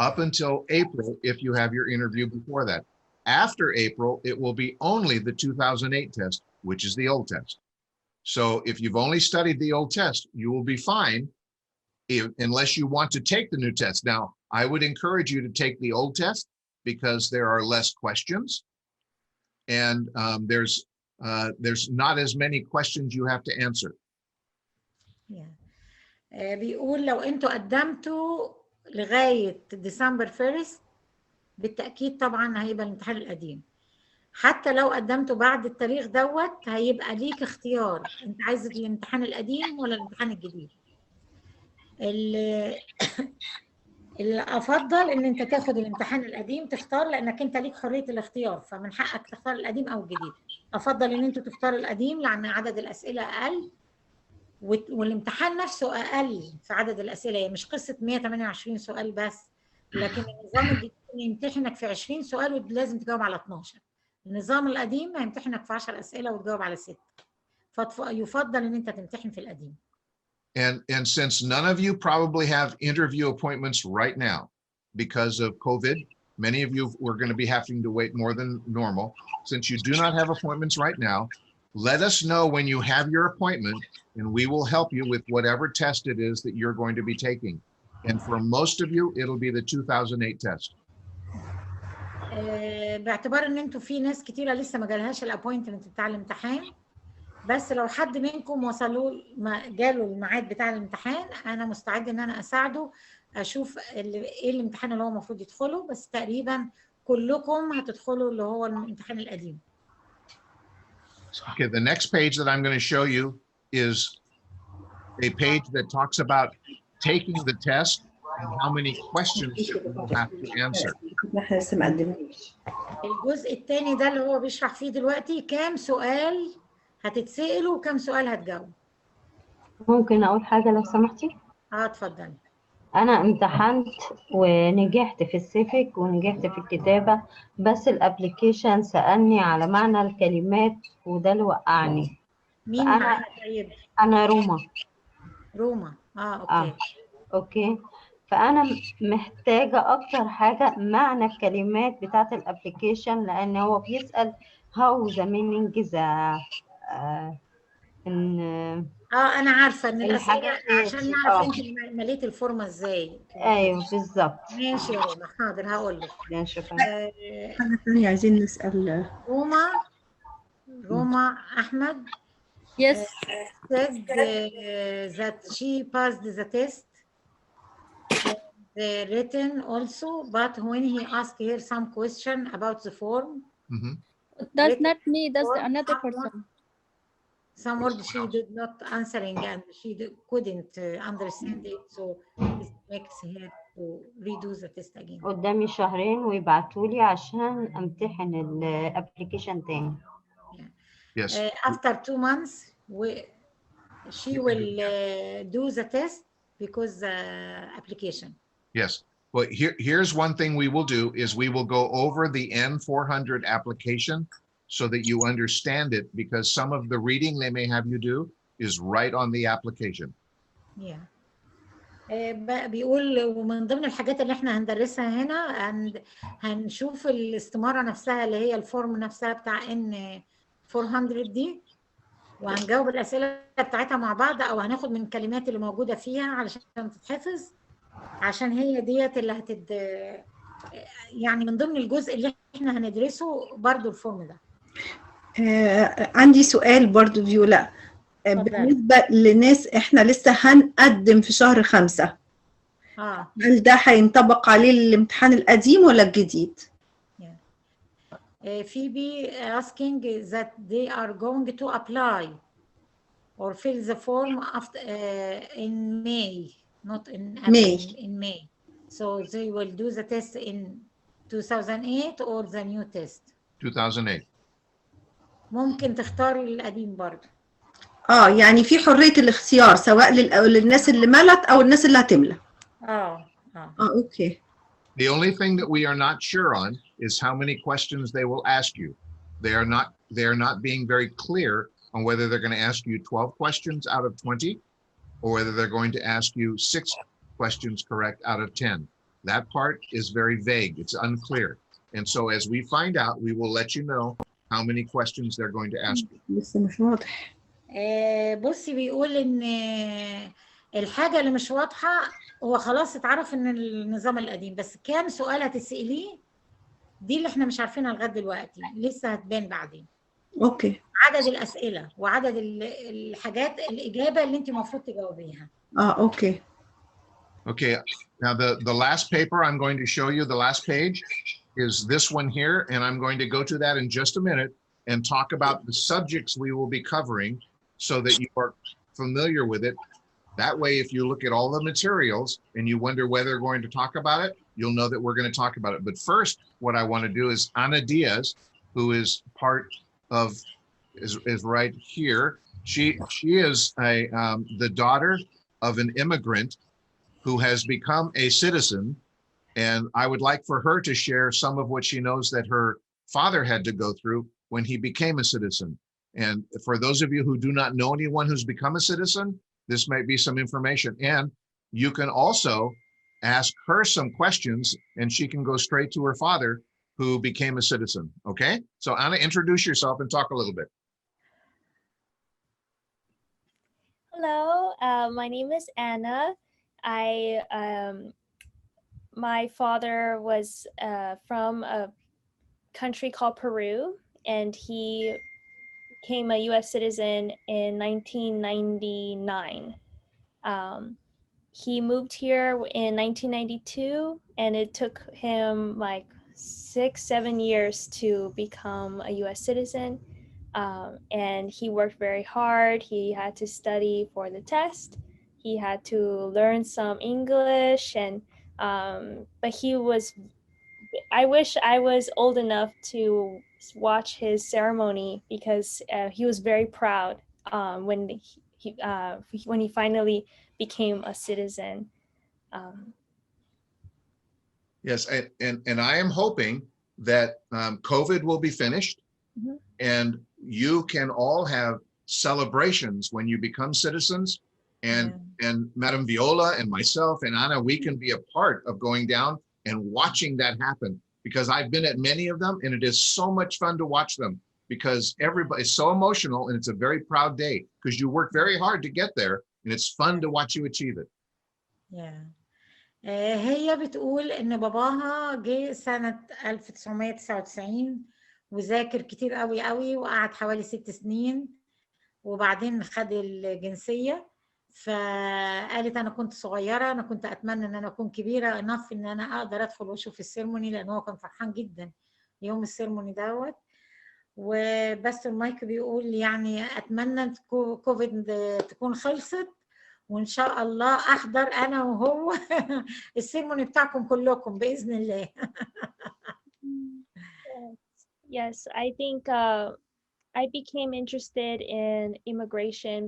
up until April if you have your interview before that. After April, it will be only the 2008 test, which is the old test. So if you've only studied the old test, you will be fine unless you want to take the new test. Now, I would encourage you to take the old test because there are less questions and there's not as many questions you have to answer. بيقول لو انتوا قدمتوا لغاية ديسمبر 1 بالتأكيد طبعا هيبقى الامتحان القديم. حتى لو قدمتوا بعد التاريخ دوت هيبقى ليك اختيار، انت عايز الامتحان القديم ولا الامتحان الجديد. الافضل ان انت تاخد الامتحان القديم تختار، لانك انت ليك حرية الاختيار، فمن حقك تختار القديم او الجديد. افضل ان انتوا تختاروا القديم لان عدد الاسئلة اقل والامتحان نفسه اقل في عدد الاسئلة، يعني مش قصة 128 سؤال بس، لكن النظام الجديد يمتحنك في 20 سؤال ولازم تجاوب على 12. النظام القديم هيمتحنك في 10 اسئلة وتجاوب على 6. فيفضل ان انت تمتحن في القديم. And since none of you probably have interview appointments right now because of COVID, many of you were going to be having to wait more than normal. Since you do not have appointments right now, let us know when you have your appointment and we will help you with whatever test it is that you're going to be taking. And for most of you, it'll be the 2008 test. باعتبار ان انتوا في ناس كتيرة لسه ما جالهاش الابوينتمنت بتاع الامتحان، بس لو حد منكم جاله الميعاد بتاع الامتحان انا مستعد ان انا اساعده اشوف ايه الامتحان اللي هو المفروض يدخله، بس تقريبا كلكم هتدخلوا اللي هو الامتحان القديم. Okay, the next page that I'm going to show you is a page that talks about taking the test and how many questions you will have to answer. الجزء الثاني ده اللي هو بيشرح فيه دلوقتي كام سؤال هتتسأل وكم سؤال هتجاوب. ممكن اقول حاجة لو سمحتي؟ اتفضلي. انا امتحنت ونجحت في السيفيك ونجحت في الكتابة، بس الابليكيشن سألني على معنى الكلمات وده اللي وقعني. مين معانا طيب؟ انا روما. اوكي. اوكي، فانا محتاجة اكتر حاجة معنى الكلمات بتاعت الابليكيشن، لان هو بيسأل how the meaning is انا عارفه ان الاسئله عشان نعرف انت مليتي الفورمه ازاي. ايوه بالظبط. ماشي يا روما، حاضر هقول لك. شكرا. حاجه ثانيه عايزين نسال روما احمد. Yes. Said that she passed the test, the written also, but when he asked her some question about the form, that's not me, that's another person. Some words she did not answering and she couldn't understand it, so this makes her to redo the test again. قدامي شهرين ويبعتولي عشان امتحن الابليكيشن تاني. Yes. After 2 months, she will do the test because the application. Yes. Well, here's one thing we will do is we will go over the N400 application so that you understand it, because some of the reading they may have you do is right on the application. Yeah. بيقول ومن ضمن الحاجات اللي احنا هندرسها هنا هنشوف الاستمارة نفسها اللي هي الفورم نفسها بتاع N400 دي، وهنجاوب الأسئلة بتاعتها مع بعض، أو هناخد من الكلمات اللي موجودة فيها علشان تتحفظ، عشان هي ديت اللي يعني من ضمن الجزء اللي احنا هندرسه برضو الفورم ده. عندي سؤال برضو فيولا. بالنسبة لناس احنا لسه هنقدم في شهر 5، هل ده هينطبق عليه الامتحان القديم ولا الجديد؟ Phoebe asking that they are going to apply or fill the form after in May, not in April, in May. So they will do the test in 2008 or the new test. 2008. ممكن تختاروا القديم برضه. يعني في حرية الاختيار سواء للناس اللي ملت أو الناس اللي هتملى. اوكي. The only thing that we are not sure on is how many questions they will ask you. They are not being very clear on whether they're going to ask you 12 questions out of 20 or whether they're going to ask you 6 questions correct out of 10. That part is very vague. It's unclear. And so as we find out, we will let you know how many questions they're going to ask you. لسه مش واضح. بصي بيقول ان الحاجة اللي مش واضحة هو خلاص اتعرف ان النظام القديم، بس كام سؤال هتسأليه دي اللي احنا مش عارفينها لغاية دلوقتي، لسه هتبان بعدين. اوكي. عدد الأسئلة وعدد الحاجات الإجابة اللي انت المفروض تجاوبيها. اوكي. Okay, now the last paper I'm going to show you, the last page, is this one here, and I'm going to go to that in just a minute and talk about the subjects we will be covering so that you are familiar with it. That way, if you look at all the materials and you wonder whether we're going to talk about it, you'll know that we're going to talk about it. But first, what I want to do is Ana Diaz, who is part of, is right here. She is the daughter of an immigrant who has become a citizen. And I would like for her to share some of what she knows that her father had to go through when he became a citizen. And for those of you who do not know anyone who's become a citizen, this might be some information. And you can also ask her some questions and she can go straight to her father who became a citizen. Okay? So Anna, introduce yourself and talk a little bit. Hello, my name is Anna. My father was from a country called Peru, and he became a U.S. citizen in 1999. He moved here in 1992, and it took him like 6-7 years to become a U.S. citizen. And he worked very hard. He had to study for the test. He had to learn some English, and but I wish I was old enough to watch his ceremony because he was very proud when he finally became a citizen. Yes, and I am hoping that COVID will be finished, mm-hmm. and you can all have celebrations when you become citizens. And Madam Viola and myself and Anna, we can be a part of going down and watching that happen, because I've been at many of them and it is so much fun to watch them because everybody is so emotional and it's a very proud day because you work very hard to get there and it's fun to watch you achieve it. Yeah. هي بتقول إن باباها جه سنة 1999 وذاكر كتير قوي قوي وقعد حوالي 6 سنين وبعدين خد الجنسية. فقالت أنا كنت صغيرة، أنا كنت أتمنى إن أنا أكون كبيرة enough إن أنا أقدر أدخل وأشوف السيرموني، لأن هو كان فرحان جدا يوم السيرموني دوت. وبس المايك بيقول يعني أتمنى كوفيد تكون خلصت وإن شاء الله أحضر أنا وهو السيرموني بتاعكم كلكم بإذن الله. Yes, I think I became interested in immigration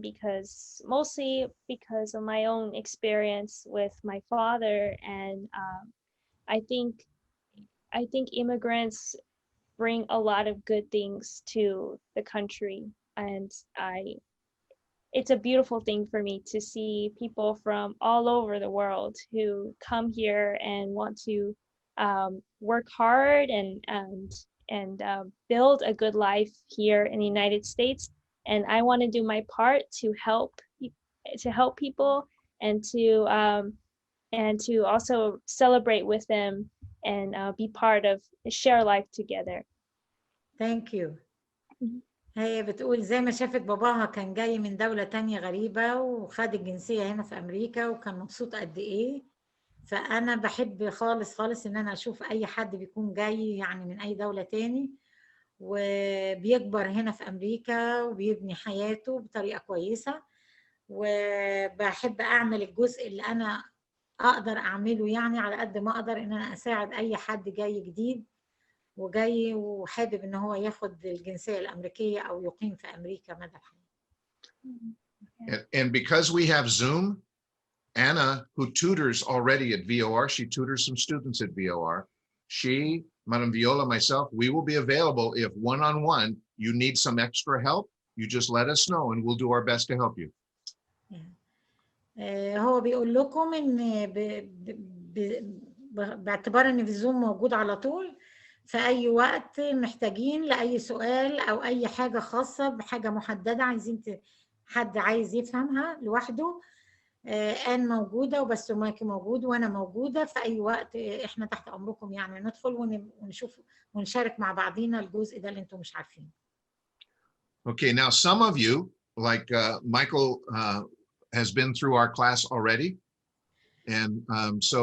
mostly because of my own experience with my father, and I think immigrants bring a lot of good things to the country, and it's a beautiful thing for me to see people from all over the world who come here and want to work hard and build a good life here in the United States. And I want to do my part to help people and to also celebrate with them and be part of share life together. Thank you. هي بتقول زي ما شافت باباها كان جاي من دولة تانية غريبة وخد الجنسية هنا في أمريكا وكان مبسوط قد إيه. فأنا بحب خالص إن أنا أشوف أي حد بيكون جاي يعني من أي دولة تاني وبيكبر هنا في أمريكا وبيبني حياته بطريقة كويسة، وبحب أعمل الجزء اللي أنا أقدر أعمله يعني على قد ما أقدر إن أنا أساعد أي حد جاي جديد وجاي وحابب إن هو ياخد الجنسية الأمريكية أو يقيم في أمريكا مدى الحياة. And because we have Zoom, Anna, who tutors already at VOR, she tutors some students at VOR. She, Madam Viola, myself, we will be available if one-on-one you need some extra help, you just let us know and we'll do our best to help you. هو بيقول لكم ان باعتبار ان في زوم موجود على طول، في اي وقت محتاجين لاي سؤال او اي حاجه خاصه بحاجه محدده عايزين حد عايز يفهمها لوحده، آن موجوده وبسوماكي موجود وانا موجوده في اي وقت، احنا تحت امركم يعني ندخل ونشوف ونشارك مع بعضينا الجزء ده اللي انتم مش عارفينه. Okay, now some of you, like Michael, has been through our class already. And so,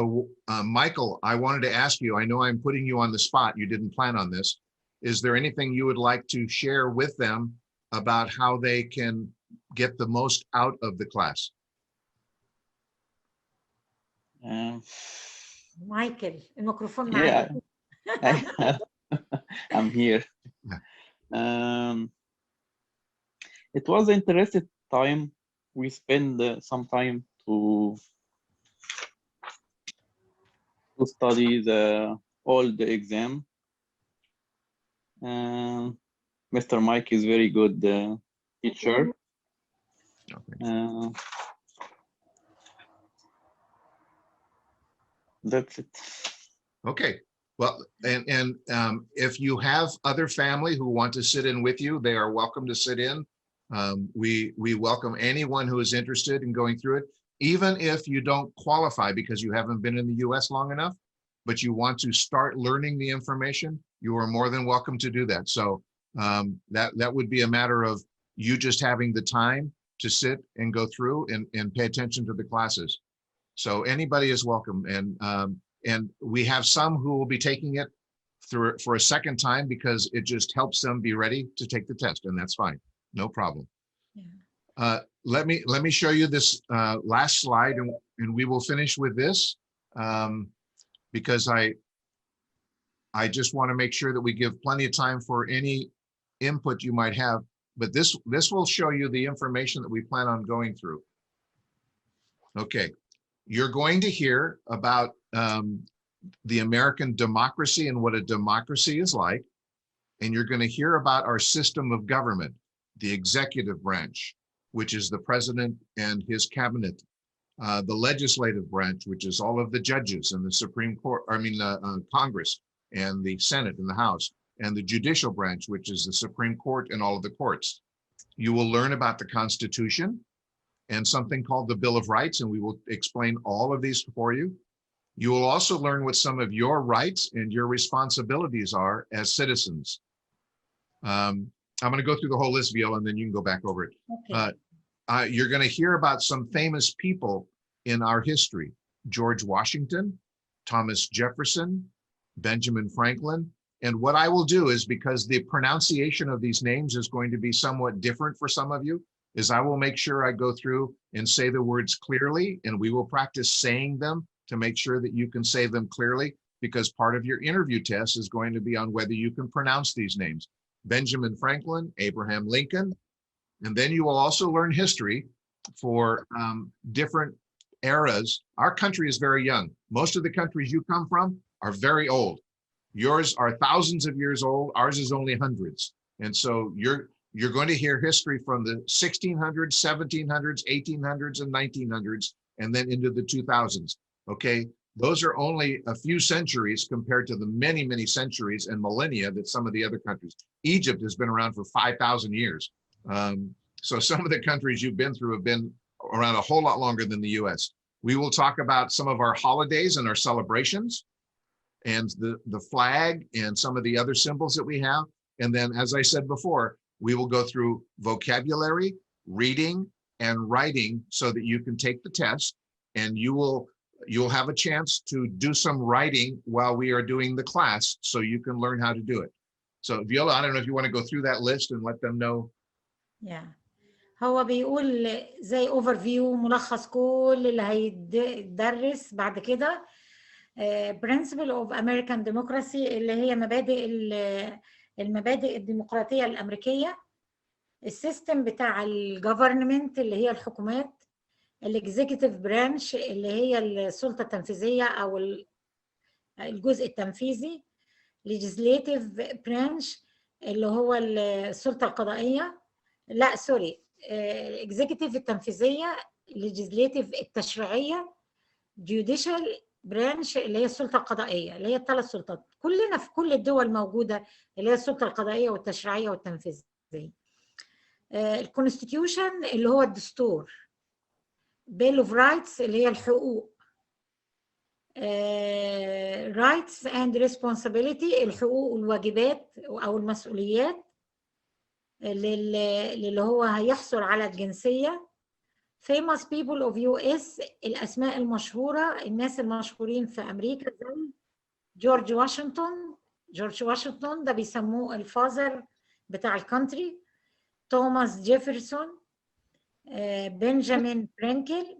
Michael, I wanted to ask you, I know I'm putting you on the spot, you didn't plan on this. Is there anything you would like to share with them about how they can get the most out of the class? Michael, الميكروفون Yeah, معاك. I'm here. It was an interesting time. We spend some time to study all the exam. Mr. Mike is very good teacher. That's it. Okay. Well, and if you have other family who want to sit in with you, they are welcome to sit in. We welcome anyone who is interested in going through it, even if you don't qualify because you haven't been in the US long enough, but you want to start learning the information, you are more than welcome to do that. So that would be a matter of you just having the time to sit and go through and pay attention to the classes. So anybody is welcome. And we have some who will be taking it through for a second time because it just helps them be ready to take the test, and that's fine. No problem. Yeah. Let me show you this last slide, and we will finish with this because I just want to make sure that we give plenty of time for any input you might have. But this will show you the information that we plan on going through. Okay, you're going to hear about the American democracy and what a democracy is like, and you're going to hear about our system of government. The executive branch, which is the president and his cabinet, the legislative branch, which is all of the judges and the Supreme Court, Congress and the Senate and the House, and the judicial branch, which is the Supreme Court and all of the courts. You will learn about the Constitution and something called the Bill of Rights, and we will explain all of these for you. You will also learn what some of your rights and your responsibilities are as citizens. I'm going to go through the whole list, Viola, and then you can go back over it. Okay. You're going to hear about some famous people in our history. George Washington, Thomas Jefferson, Benjamin Franklin. And what I will do is, because the pronunciation of these names is going to be somewhat different for some of you, is I will make sure I go through and say the words clearly, and we will practice saying them to make sure that you can say them clearly, because part of your interview test is going to be on whether you can pronounce these names. Benjamin Franklin, Abraham Lincoln, and then you will also learn history for different eras. Our country is very young. Most of the countries you come from are very old. Yours are thousands of years old. Ours is only hundreds. And so you're going to hear history from the 1600s, 1700s, 1800s, and 1900s, and then into the 2000s. Okay. Those are only a few centuries compared to the many, many centuries and millennia that some of the other countries. Egypt has been around for 5,000 years. So some of the countries you've been through have been around a whole lot longer than the US. We will talk about some of our holidays and our celebrations and the flag and some of the other symbols that we have. And then, as I said before, we will go through vocabulary, reading, and writing so that you can take the test, and you'll have a chance to do some writing while we are doing the class so you can learn how to do it. So Viola, I don't know if you want to go through that list and let them know. Yeah. هو بيقول زي اوفر فيو ملخص كل اللي هيتدرس بعد كده. Principle of American Democracy اللي هي المبادئ الديمقراطية الأمريكية. السيستم بتاع الجفرنمنت اللي هي الحكومات. الاكزيكتيف برانش اللي هي السلطة التنفيذية أو الجزء التنفيذي. legislative branch اللي هو السلطة القضائية. لا سوري، الاكزيكتيف التنفيذية legislative التشريعية، judicial branch اللي هي السلطة القضائية، اللي هي الثلاث سلطات كلنا في كل الدول موجودة، اللي هي السلطة القضائية والتشريعية والتنفيذية. الكونستيتيوشن اللي هو الدستور، Bill of Rights اللي هي الحقوق، rights and responsibility الحقوق والواجبات أو المسؤوليات اللي هو هيحصل على الجنسية. famous people of US الأسماء المشهورة، الناس المشهورين في أمريكا زي جورج واشنطن. جورج واشنطن ده بيسموه الفازر بتاع الكونتري. توماس جيفرسون، بنجامين فرانكل،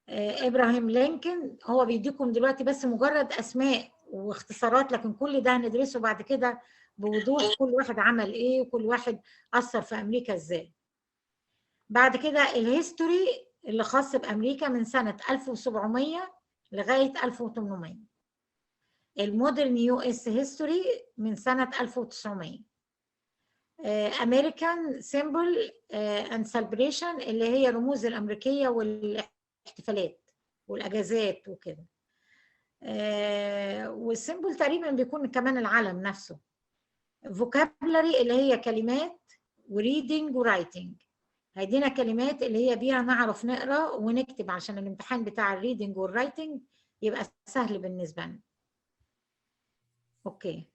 إبراهيم لينكولن. هو بيديكم دلوقتي بس مجرد أسماء واختصارات، لكن كل ده هندرسه بعد كده بوضوح، كل واحد عمل إيه وكل واحد أثر في أمريكا إزاي. بعد كده الهيستوري اللي خاص بأمريكا من سنة 1700 لغاية 1800. المودرن يو اس هيستوري من سنة 1900. American symbol and celebration اللي هي رموز الأمريكية والاحتفالات والأجازات وكده. والسيمبل تقريبا بيكون كمان العلم نفسه. vocabulary اللي هي كلمات، وريدنج ورايتنج هيدينا كلمات اللي هي بيها نعرف نقرا ونكتب عشان الامتحان بتاع الريدنج والرايتنج يبقى سهل بالنسبه لنا. اوكي.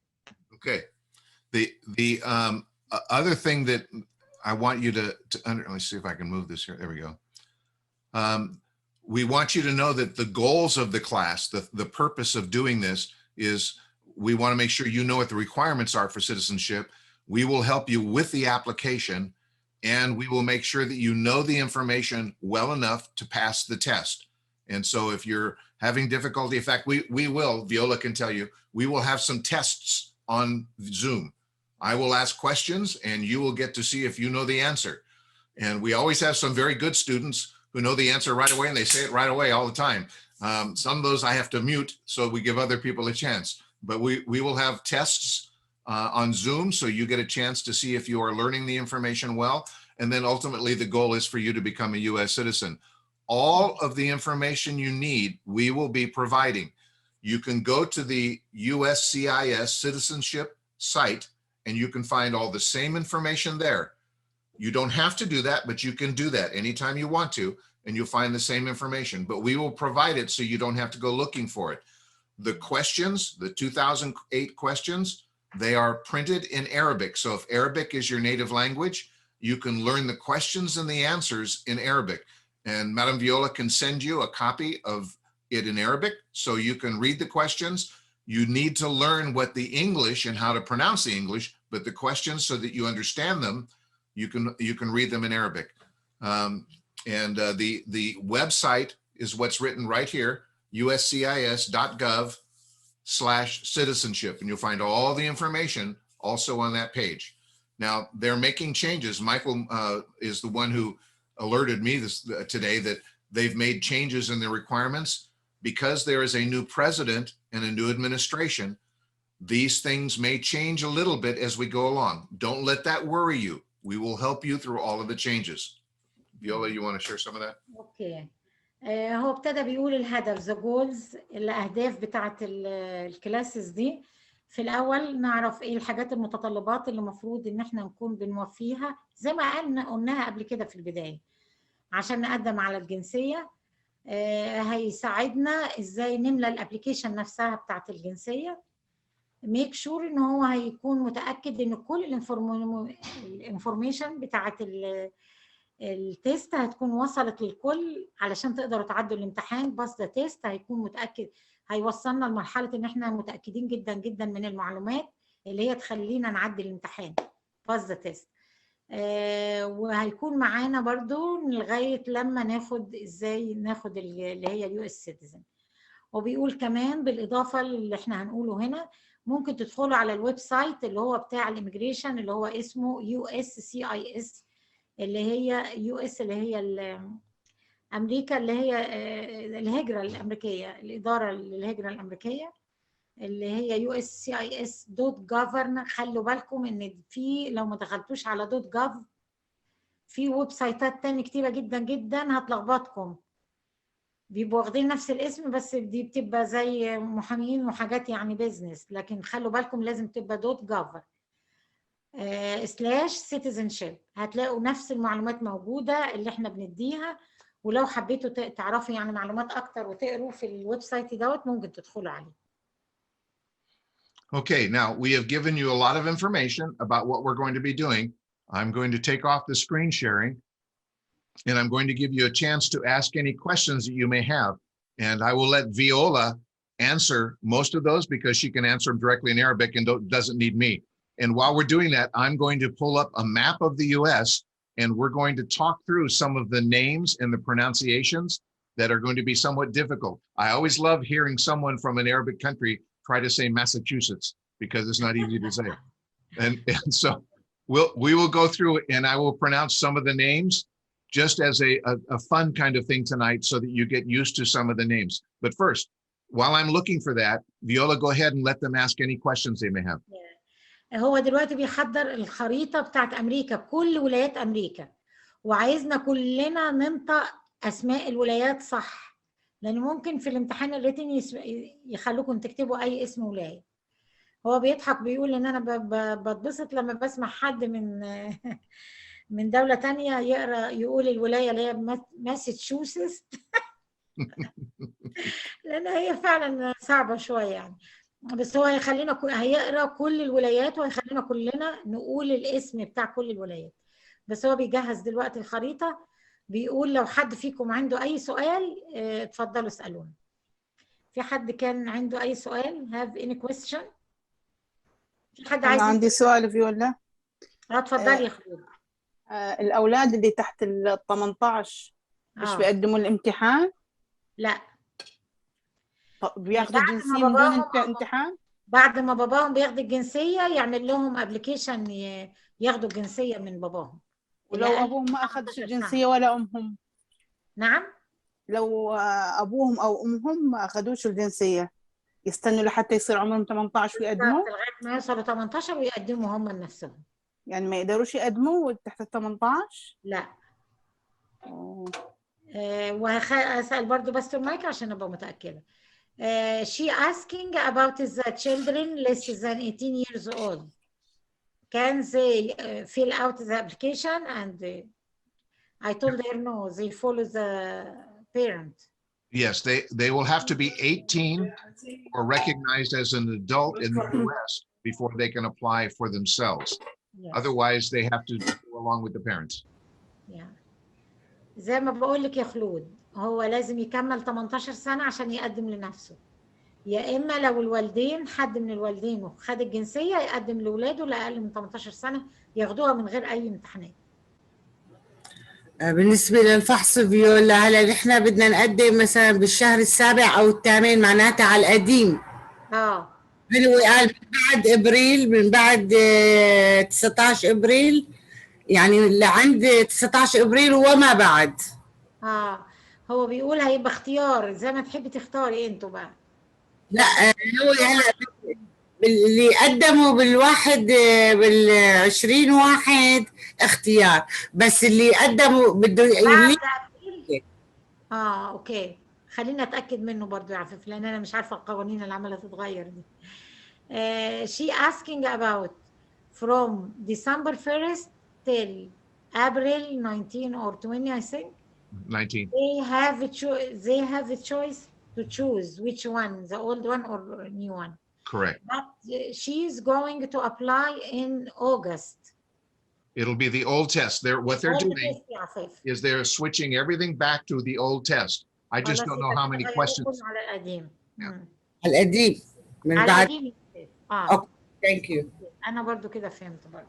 Okay. The other thing that I want you to let me see if I can move this here. There we go. We want you to know that the goals of the class, the purpose of doing this is we want to make sure you know what the requirements are for citizenship. We will help you with the application, and we will make sure that you know the information well enough to pass the test. And so if you're having difficulty, in fact, we will, Viola can tell you, we will have some tests on Zoom. I will ask questions and you will get to see if you know the answer. And we always have some very good students who know the answer right away and they say it right away all the time. Some of those I have to mute so we give other people a chance. But we will have tests on Zoom so you get a chance to see if you are learning the information well. And then ultimately the goal is for you to become a US citizen. All of the information you need, we will be providing. You can go to the USCIS citizenship site and you can find all the same information there. You don't have to do that, but you can do that anytime you want to, and you'll find the same information, but we will provide it so you don't have to go looking for it. The questions, the 2008 questions, they are printed in Arabic. So if Arabic is your native language, you can learn the questions and the answers in Arabic. And Madam Viola can send you a copy of it in Arabic so you can read the questions. You need to learn what the English and how to pronounce the English, but the questions so that you understand them, you can read them in Arabic. The website is what's written right here, uscis.gov/citizenship, and you'll find all the information also on that page. Now they're making changes. Michael is the one who alerted me today that they've made changes in the requirements because there is a new president and a new administration. These things may change a little bit as we go along. Don't let that worry you. We will help you through all of the changes. Viola, you want to share some of that? اوكي. هو ابتدى بيقول الهدف، the goals، الاهداف بتاعه الكلاسز دي. في الاول نعرف ايه الحاجات المتطلبات اللي المفروض ان احنا نكون بنوفيها زي ما قلناها قبل كده في البدايه عشان نقدم على الجنسيه. هيساعدنا ازاي نملى الابلكيشن نفسها بتاعه الجنسيه. ميك شور ان هو هيكون متاكد ان كل الانفورميشن بتاعه التيست هتكون وصلت للكل علشان تقدروا تعدوا الامتحان. بس ده تيست هيكون متاكد، هيوصلنا لمرحله ان احنا متاكدين جدا جدا من المعلومات اللي هي تخلينا نعدي الامتحان. بس ده تيست. وهيكون معانا برضو لغايه لما ناخد ازاي ناخد اللي هي اليو اس سيتيزن. وبيقول كمان بالاضافه اللي احنا هنقوله هنا، ممكن تدخلوا على الويب سايت اللي هو بتاع الاميجريشن اللي هو اسمه USCIS، اللي هي US اللي هي امريكا اللي هي الهجره الامريكيه، الاداره للهجره الامريكيه اللي هي USCIS.gov. خلوا بالكم ان في لو ما دخلتوش على .gov في ويب سايتات تاني كتيرة جدا جدا هتلخبطكم، بيبقوا واخدين نفس الاسم بس دي بتبقى زي محامين وحاجات يعني بيزنس، لكن خلوا بالكم لازم تبقى .gov /citizenship. هتلاقوا نفس المعلومات موجودة اللي احنا بنديها، ولو حبيتوا تعرفوا يعني معلومات اكتر وتقروا في الويب سايت دوت ممكن تدخلوا عليه. Okay, now we have given you a lot of information about what we're going to be doing. I'm going to take off the screen sharing, and I'm going to give you a chance to ask any questions that you may have. And I will let Viola answer most of those because she can answer them directly in Arabic and doesn't need me. And while we're doing that, I'm going to pull up a map of the US, and we're going to talk through some of the names and the pronunciations that are going to be somewhat difficult. I always love hearing someone from an Arabic country try to say Massachusetts because it's not easy to say. And so we will go through and I will pronounce some of the names just as a fun kind of thing tonight so that you get used to some of the names. But first, while I'm looking for that, Viola, go ahead and let them ask any questions they may have. هو دلوقتي بيحضر الخريطة بتاعت أمريكا بكل ولايات أمريكا، وعايزنا كلنا ننطق أسماء الولايات صح، لأن ممكن في الامتحان الريتن يخلوكم تكتبوا أي اسم ولاية. هو بيضحك بيقول إن أنا بتبسط لما بسمع حد من دولة تانية يقول الولاية اللي هي ماساتشوستس لأن هي فعلا صعبة شوية يعني، بس هو هيقرا كل الولايات وهيخلينا كلنا نقول الاسم بتاع كل الولايات. بس هو بيجهز دلوقتي الخريطة، بيقول لو حد فيكم عنده أي سؤال اتفضلوا اسألونا. في حد كان عنده أي سؤال؟ have any question؟ في حد عايز؟ أنا عندي سؤال فيولا. اتفضلي يا خلود. الأولاد اللي تحت ال 18 مش بيقدموا الامتحان؟ لا. طب بياخدوا الجنسية من دون امتحان؟ بعد ما باباهم بياخد الجنسية يعمل لهم ابلكيشن ياخدوا الجنسية من باباهم. ولو أبوهم ما أخذش الجنسية ولا أمهم؟ نعم؟ لو أبوهم أو أمهم ما أخذوش الجنسية يستنوا لحتى يصير عمرهم 18 ويقدموا؟ لغاية ما يوصلوا 18 ويقدموا هم لنفسهم. يعني ما يقدروش يقدموا تحت ال 18؟ لا. وهسأل برضو بس المايك عشان أبقى متأكدة. She asking about the children less than 18 years old. Can they fill out the application? And I told her no, they follow the parent. Yes, they will have to be 18 or recognized as an adult in the US before they can apply for themselves. Yes. Otherwise, they have to go along with the parents. Yeah. زي ما بقول لك يا خلود، هو لازم يكمل 18 سنة عشان يقدم لنفسه، يا إما لو الوالدين حد من الوالدين خد الجنسية يقدم لأولاده لأقل من 18 سنة ياخدوها من غير أي امتحانات. بالنسبة للفحص فيولا، هلا نحن بدنا نقدم مثلا بالشهر السابع أو الثامن معناتها على القديم. هل هو قال من بعد إبريل، من بعد 19 إبريل، يعني لعند 19 إبريل وما بعد؟ هو بيقول هيبقى اختيار زي ما تحبي تختاري انتوا بقى. لا هو هلا اللي قدموا بال20 واحد اختيار، بس اللي قدموا بده اوكي، خلينا اتاكد منه برضو يا عفيف لان انا مش عارفه القوانين اللي عماله تتغير دي. She asking about from December 1st till April 19 or 20 I think. 19. They have a choice to choose which one, the old one or new one. Correct. But she's going to apply in August. It'll be the old test. What they're doing is they're switching everything back to the old test. I just don't know how many questions. على القديم. القديم من بعد. Okay, thank you. أنا برضو كده فهمت برضو.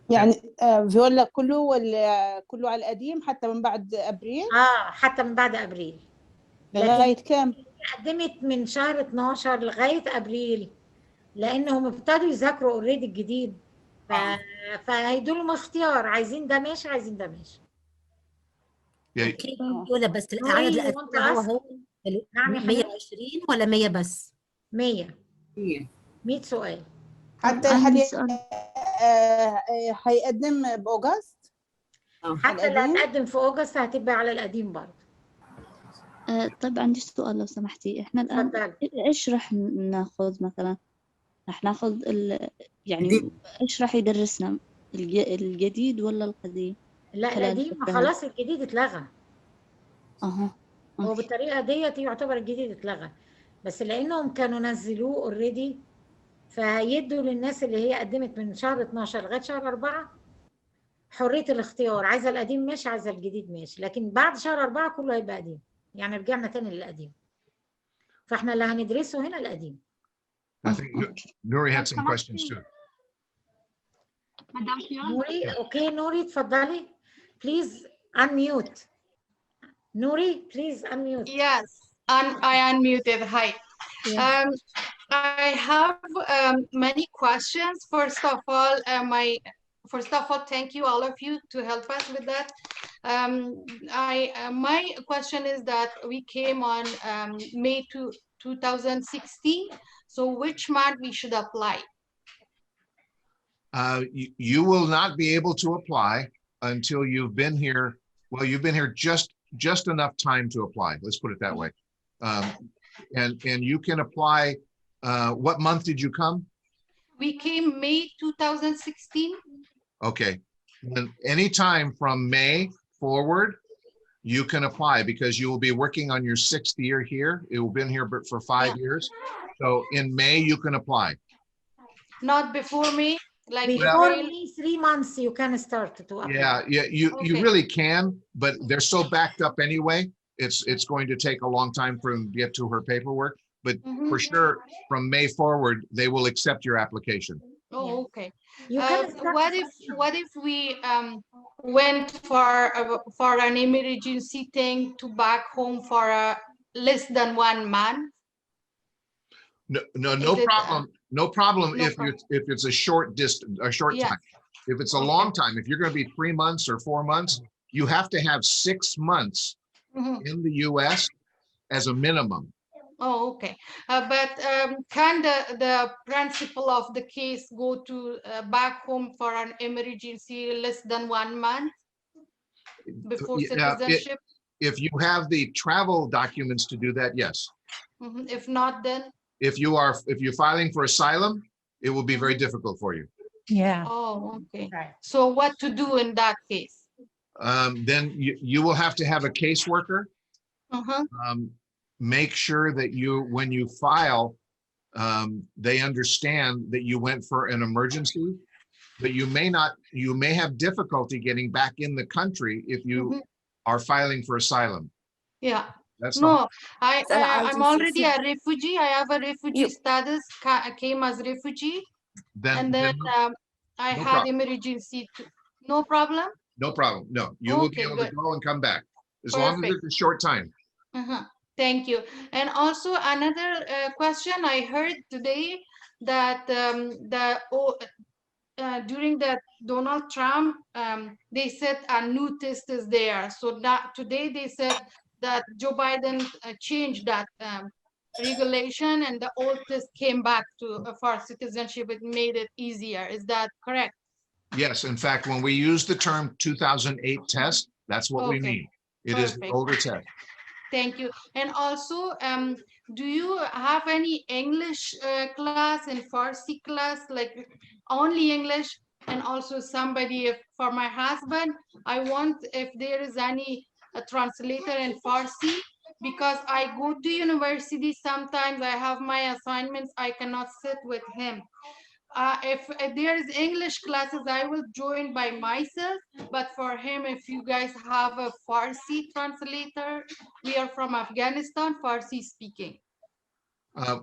يعني فيولا كله على القديم حتى من بعد أبريل؟ حتى من بعد أبريل. لغاية كام؟ قدمت من شهر 12 لغاية أبريل لأنهم ابتدوا يذاكروا اوريدي الجديد، فهيدوا لهم اختيار، عايزين ده ماشي عايزين ده ماشي. ولا بس العدد الأسئلة هو 120 ولا 100 بس؟ 100 سؤال. حتى هيقدم بأوغست؟ حتى اللي هتقدم في اوجست هتبقى على القديم برضه. طيب عندي سؤال لو سمحتي. احنا الآن ايش راح ناخذ مثلا؟ راح ناخذ يعني ايش راح يدرسنا؟ الجديد ولا القديم؟ لا القديم خلاص، الجديد اتلغى. هو بالطريقه ديت يعتبر الجديد اتلغى، بس لانهم كانوا نزلوه اوريدي فيدوا للناس اللي هي قدمت من شهر 12 لغايه شهر 4 حريه الاختيار، عايزه القديم ماشي، عايزه الجديد ماشي، لكن بعد شهر 4 كله هيبقى قديم، يعني رجعنا تاني للقديم. فاحنا اللي هندرسه هنا القديم. I think Nuri had some questions too. نوري، اوكي نوري اتفضلي. Please unmute. Nuri, please unmute. Yes, I unmuted. Hi. Yeah. I have many questions. First of all, thank you all of you to help us with that. My question is that we came on May 2016. So which month we should apply? You will not be able to apply until you've been here. Well, you've been here just enough time to apply. Let's put it that way. And you can apply. What month did you come? We came May 2016. Okay. And anytime from May forward, you can apply because you will be working on your 6th year here. It will have been here for 5 years. So in May, you can apply. Not before May? Like before May, 3 months you can start to apply. Yeah, you really can, but they're so backed up anyway. It's going to take a long time for them to get to her paperwork, but for sure from May forward, they will accept your application. Oh, okay. What if we went for an emergency thing to back home for less than 1 month? No problem. No problem if it's a short time. If it's a long time, if you're going to be 3 months or 4 months, you have to have 6 months in the US as a minimum. Oh, okay. But can the principal of the case go to back home for an emergency less than 1 month before citizenship? If you have the travel documents to do that, yes. If not, then? If you're filing for asylum, it will be very difficult for you. Yeah. Oh, okay. Right. So what to do in that case? Then you will have to have a caseworker. Make sure that when you file, they understand that you went for an emergency, but you may have difficulty getting back in the country if you are filing for asylum. Yeah. That's no, I'm already a refugee. I have a refugee status, came as refugee. And then I had emergency. No problem? No problem. No, you will be able to go and come back as long as it's a short time. Thank you. And also another question I heard today that during the Donald Trump, they said a new test is there. So that today they said that Joe Biden changed that regulation and the old test came back to for citizenship. It made it easier. Is that correct? Yes. In fact, when we use the term 2008 test, that's what we mean. It is the older test. Thank you. And also, do you have any English class and Farsi class, like only English? And also somebody, for my husband, I want if there is any translator in Farsi, because I go to university sometimes, I have my assignments, I cannot sit with him. If there is English classes, I will join by myself. But for him, if you guys have a Farsi translator, we are from Afghanistan, Farsi speaking.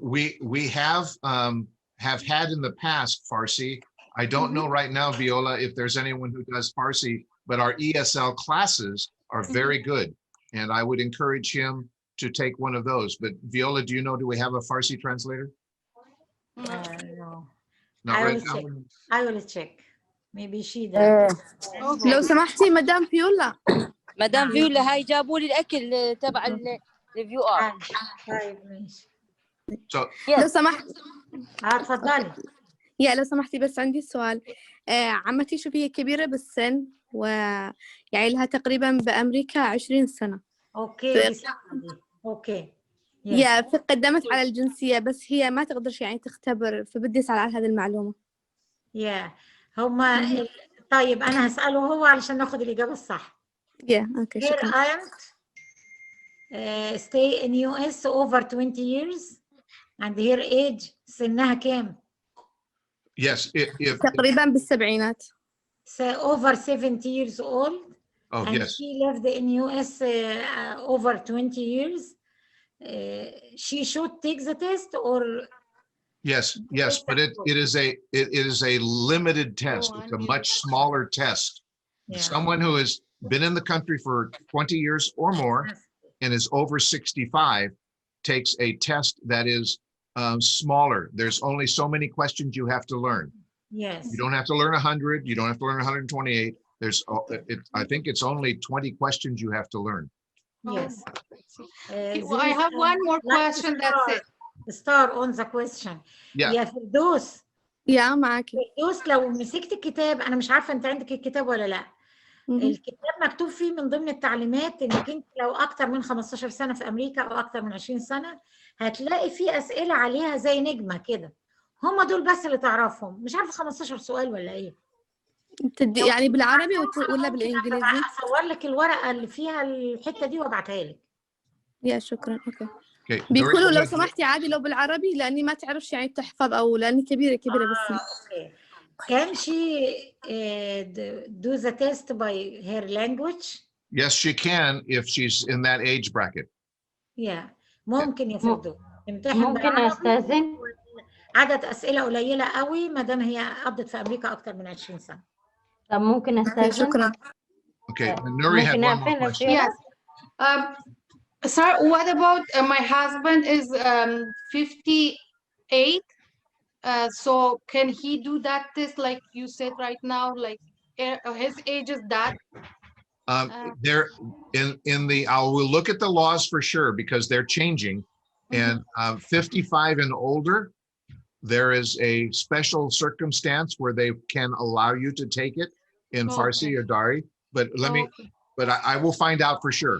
We have had in the past Farsi. I don't know right now, Viola, if there's anyone who does Farsi, but our ESL classes are very good. And I would encourage him to take one of those. But Viola, do you know, do we have a Farsi translator? No. Not right now. I will check. Maybe she does. لو سمحتي مدام فيولا. مدام فيولا هاي جابوا لي الأكل تبع الفيو ار. طيب ماشي. لو سمحت. اتفضلي. لو سمحتي بس عندي سؤال. عمتي شوف هي كبيرة بالسن ويعني لها تقريبا بأمريكا 20 سنة. اوكي دي صعبة دي. اوكي يا قدمت على الجنسية بس هي ما تقدرش يعني تختبر، فبدي أسأل على هذه المعلومة. هما طيب أنا هسأله هو علشان ناخد الإجابة الصح. اوكي Her شكرا. aunt stay in US over 20 years and her age سنها كام؟ Yes, if تقريبا بالسبعينات. So over 70 years old. Oh, and yes. she lived in US over 20 years. She should take the test or Yes, but it is a limited test. It's a much smaller test. Someone who has been in the country for 20 years or more and is over 65 takes a test that is smaller. There's only so many questions you have to learn. Yes. You don't have to learn 100. You don't have to learn 128. I think it's only 20 questions you have to learn. Yes. I have one more question. That's it. Star on the question. يا فردوس. معاكي. فردوس لو مسكت الكتاب، أنا مش عارفة أنت عندك الكتاب ولا لا. الكتاب مكتوب فيه من ضمن التعليمات إنك أنت لو أكتر من 15 سنة في أمريكا أو أكتر من 20 سنة هتلاقي فيه أسئلة عليها زي نجمة كده. هم دول بس اللي تعرفهم، مش عارفة 15 سؤال ولا إيه. يعني بالعربي ولا بالإنجليزي؟ أصور لك الورقة اللي فيها الحتة دي وأبعتها لك. شكرا. اوكي. بيقولوا لو سمحتي عادي لو بالعربي لاني ما تعرفش يعني تحفظ او لاني كبيره بس. Okay. Can she do the test by her language? Yes, she can if she's in that age bracket. ممكن يا فردوس. ممكن استاذن؟ عدد اسئله قليله قوي ما دام هي قضت في امريكا اكتر من 20 سنه. طب ممكن استاذن؟ شكرا. Okay, Nuri had one more question. Yes. Sir, what about my husband is 58? So can he do that test like you said right now? Like his age is that? There I will look at the laws for sure because they're changing. And 55 and older, there is a special circumstance where they can allow you to take it in Farsi or Dari. But I will find out for sure.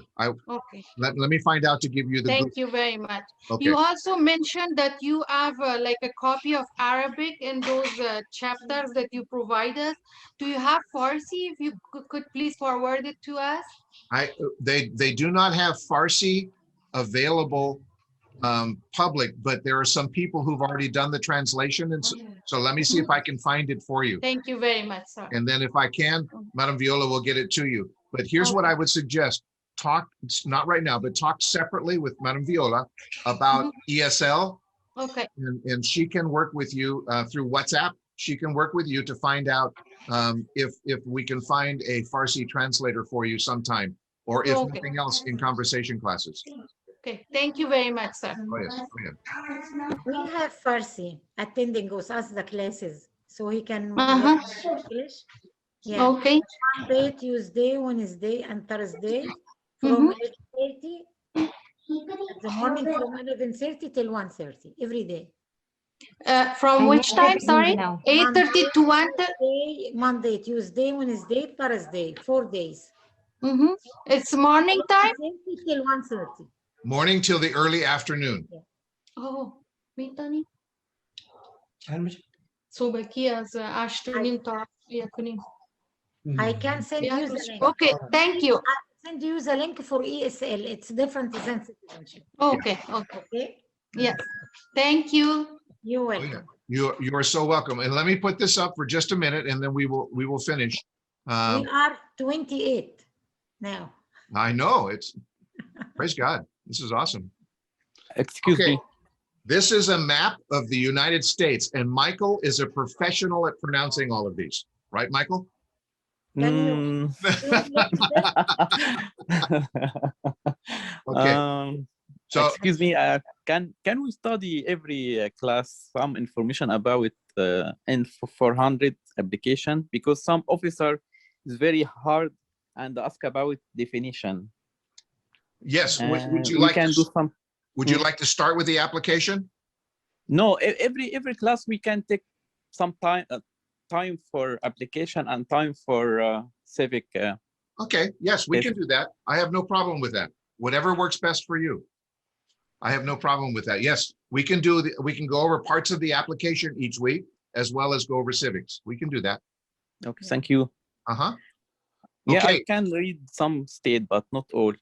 Let me find out to give you the. Thank you very much. Okay. You also mentioned that you have like a copy of Arabic in those chapters that you provide us. Do you have Farsi? If you could please forward it to us. They do not have Farsi available public, but there are some people who've already done the translation, and so let me see if I can find it for you. Thank you very much, sir. And then if I can, Madam Viola will get it to you. But here's what I would suggest: talk, not right now, but talk separately with Madam Viola about ESL. Okay. And she can work with you through WhatsApp. She can work with you to find out if we can find a Farsi translator for you sometime, or if nothing else in conversation classes. Okay, thank you very much, sir. Oh, yes. Go ahead. We have Farsi attending us the classes, so he can English. Okay. Monday, Tuesday, Wednesday, and Thursday from 11:30 in the morning from 11:30 till 1:30 every day. From which time? Sorry, 8:30 to 1:30. Monday, Tuesday, Wednesday, Thursday, 4 days. It's morning time till 1:30. Morning till the early afternoon. Oh, Mitani. So Bakia's afternoon talk. I can send you the link. Okay, thank you. I send you the link for ESL. It's different than citizenship. Okay. Yes. Thank you. You're welcome. You are so welcome. And let me put this up for just a minute, and then we will finish. We are 28 now. I know, it's praise God. This is awesome. Excuse me. This is a map of the United States, and Michael is a professional at pronouncing all of these, right, Michael? Okay. So excuse me, can we study every class some information about N400 application, because some officer is very hard and ask about definition. Yes. Would you like to do some? Would you like to start with the application? No, every class we can take some time time for application and time for civic. Okay, yes, we can do that. I have no problem with that. Whatever works best for you. I have no problem with that. Yes, we can go over parts of the application each week as well as go over civics. We can do that. Okay, thank you. Uh-huh. Yeah, Okay. I can read some state, but not all.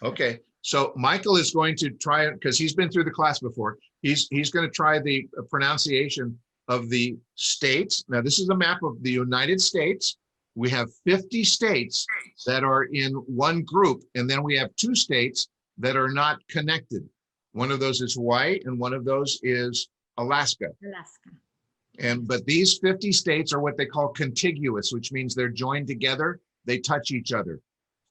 Okay, so Michael is going to try it because he's been through the class before. He's going to try the pronunciation of the states. Now, this is a map of the United States. We have 50 states that are in one group, and then we have 2 states that are not connected. One of those is Hawaii, and one of those is Alaska. But these 50 states are what they call contiguous, which means they're joined together. They touch each other.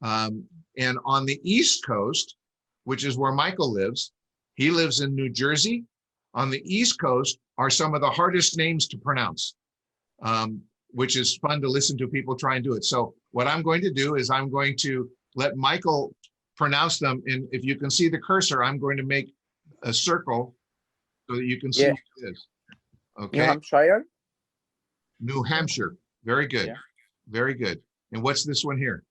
And on the East Coast, which is where Michael lives, he lives in New Jersey. On the East Coast are some of the hardest names to pronounce, which is fun to listen to people try and do it. So what I'm going to do is I'm going to let Michael pronounce them. And if you can see the cursor, I'm going to make a circle so that you can see what it is. Okay. New Hampshire. New Hampshire. Very good. Yeah. Very good. And what's this one here?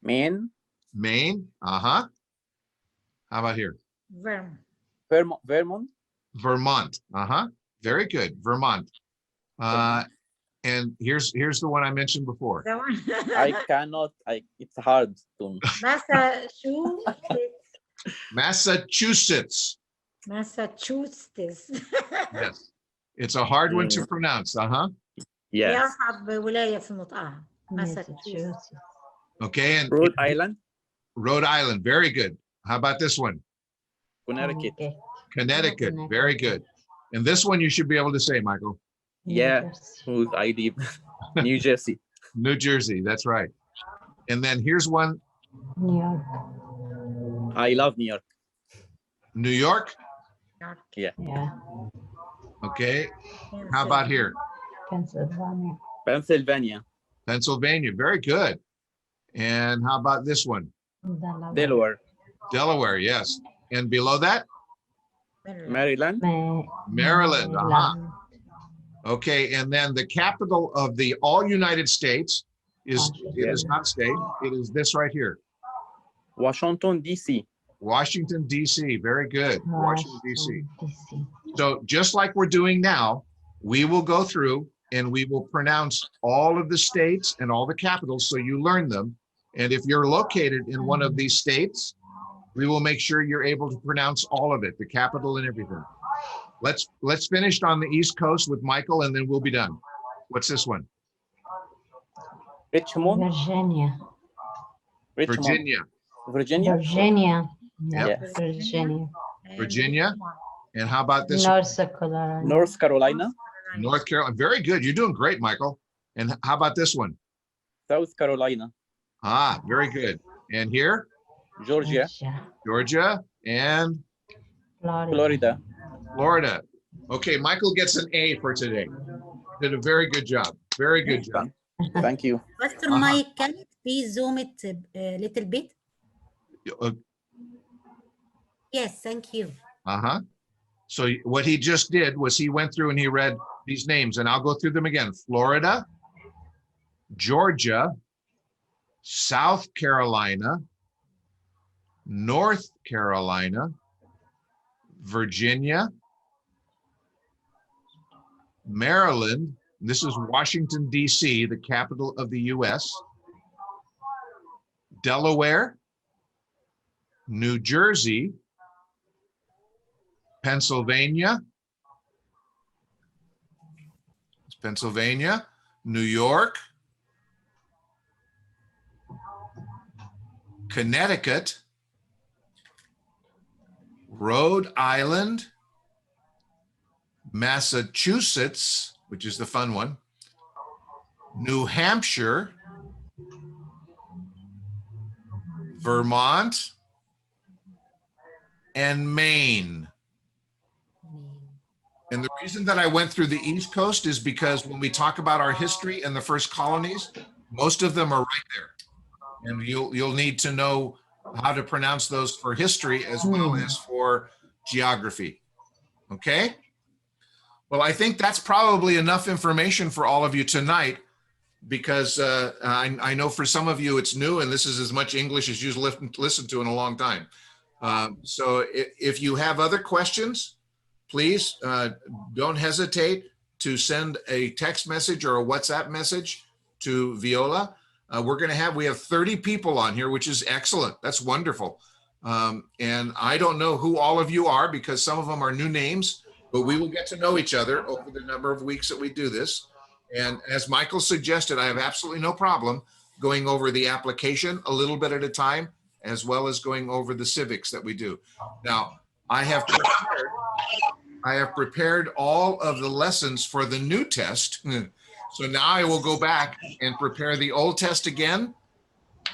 Maine. Maine. Uh-huh. How about here? Vermont. Vermont. Vermont. Uh-huh. Very good. Vermont. And here's the one I mentioned before. The one. I cannot. It's hard to. Massachusetts. Massachusetts. Yes. It's a hard one to pronounce. Uh-huh. هي Yes. أصعب ولاية في نطقها. Massachusetts. Okay. And Rhode Island. Rhode Island. Very good. How about this one? Connecticut. Connecticut. Very good. And this one you should be able to say, Michael. Yeah. Whose I live. New Jersey. New Jersey. That's right. And then here's one. New York. I love New York. New York. Yeah. Yeah. Okay. How about here? Pennsylvania. Pennsylvania. Pennsylvania. Very good. And how about this one? Delaware. Delaware. Yes. And below that? Maryland. Maryland. Uh-huh. Okay. And then the capital of the all United States is, it is not state. It is this right here. Washington, D.C. Washington, D.C. Very good. Washington, D.C. So just like we're doing now, we will go through and we will pronounce all of the states and all the capitals so you learn them. And if you're located in one of these states, we will make sure you're able to pronounce all of it, the capital and everything. Let's finish on the East Coast with Michael and then we'll be done. What's this one? Richmond. Virginia. Virginia. Virginia. Virginia. Yep. Virginia. Virginia. And how about this one? North Carolina. North Carolina. North Carolina. Very good. You're doing great, Michael. And how about this one? South Carolina. Ah, very good. And here? Georgia. Georgia and Florida. Florida. Okay, Michael gets an A for today. Did a very good job. Very good job. Thank you. Mr. Mike, can you please zoom it a little bit? Yes, thank you. Uh-huh. So what he just did was he went through and he read these names, and I'll go through them again. Florida, Georgia, South Carolina, North Carolina, Virginia, Maryland. This is Washington, D.C., the capital of the U.S. Delaware, New Jersey, Pennsylvania, New York, Connecticut, Rhode Island, Massachusetts, which is the fun one, New Hampshire, Vermont, and Maine. And the reason that I went through the East Coast is because when we talk about our history and the first colonies, most of them are right there. And you'll need to know how to pronounce those for history as well as for geography. Okay? Well, I think that's probably enough information for all of you tonight, because I know for some of you it's new, and this is as much English as you've listened to in a long time. So if you have other questions, please don't hesitate to send a text message or a WhatsApp message to Viola. We have 30 people on here, which is excellent. That's wonderful. And I don't know who all of you are, because some of them are new names, but we will get to know each other over the number of weeks that we do this. And as Michael suggested, I have absolutely no problem going over the application a little bit at a time, as well as going over the civics that we do. Now, I have prepared all of the lessons for the new test. So now I will go back and prepare the old test again,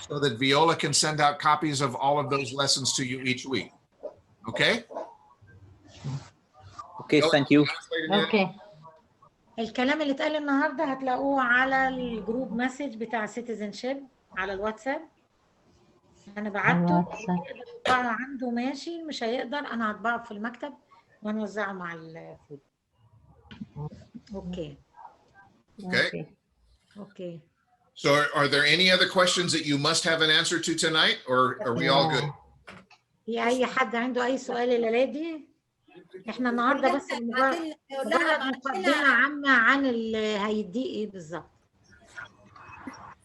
so that Viola can send out copies of all of those lessons to you each week. Okay? Okay, thank you. Okay. الكلام اللي اتقال النهارده هتلاقوه على الجروب مسج بتاع Citizenship على الواتساب. انا بعته، يقدر عنده ماشي، مش هيقدر انا هطبعه في المكتب ونوزعه مع الفود. اوكي. Okay. Okay. So are there any other questions that you must have an answer to tonight, or are we all good? في اي حد عنده اي سؤال الليلة؟ احنا النهارده بس مجرد مقدمة عامة عن اللي هيديه ايه بالظبط.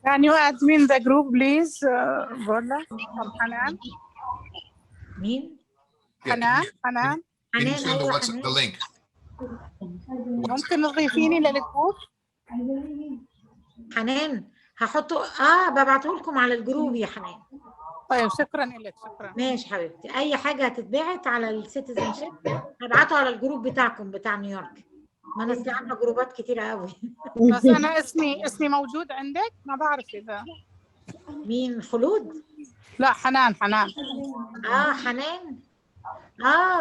Can you admin the group please, Bola from Hanan? مين؟ حنان. Can you send the link? ممكن تضيفيني للجروب؟ حنان هحطه ببعته لكم على الجروب يا حنان. طيب شكرا لك، شكرا. ماشي حبيبتي، اي حاجه هتتبعت على السيتيزنشيب هبعته على الجروب بتاعكم بتاع نيويورك. ما انا عامله جروبات كتيره قوي. بس انا اسمي موجود عندك؟ ما بعرف اذا. مين؟ خلود؟ لا حنان. حنان.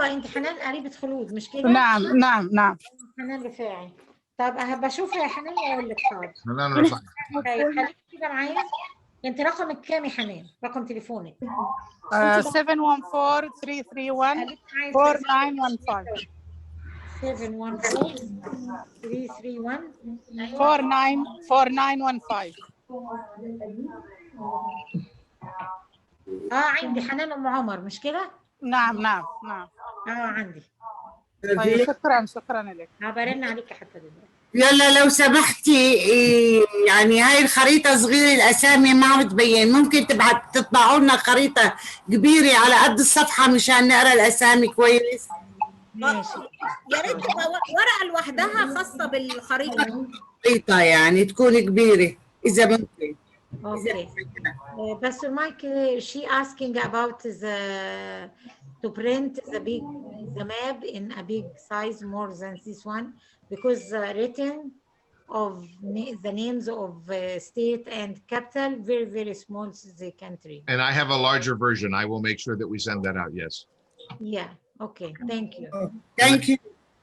انت حنان قريبه خلود مش كده؟ نعم. حنان رفاعي. طب بشوفها يا حنان واقول لك حاضر. حنان رفاعي. طيب خليكي كده معايا. انت رقمك كام يا حنان؟ رقم تليفونك 714-331-4915. 714-331-4915. عندي حنان ام عمر مش كده؟ نعم. عندي. طيب شكرا لك. برن عليك حتى دلوقتي. يلا لو سمحتي، يعني هاي الخريطة صغيرة الأسامي ما عم تبين، ممكن تطبعوا لنا خريطة كبيرة على قد الصفحة مشان نقرا الأسامي كويس؟ ماشي. يا ريت تبقى ورقة لوحدها خاصة بالخريطة. خريطة يعني تكون كبيرة إذا ممكن. Okay. Pastor Mike, she asking about to print the map in a big size more than this one, because written of the names of state and capital very small to the country. And I have a larger version. I will make sure that we send that out. Yes. Yeah. Okay. Thank you.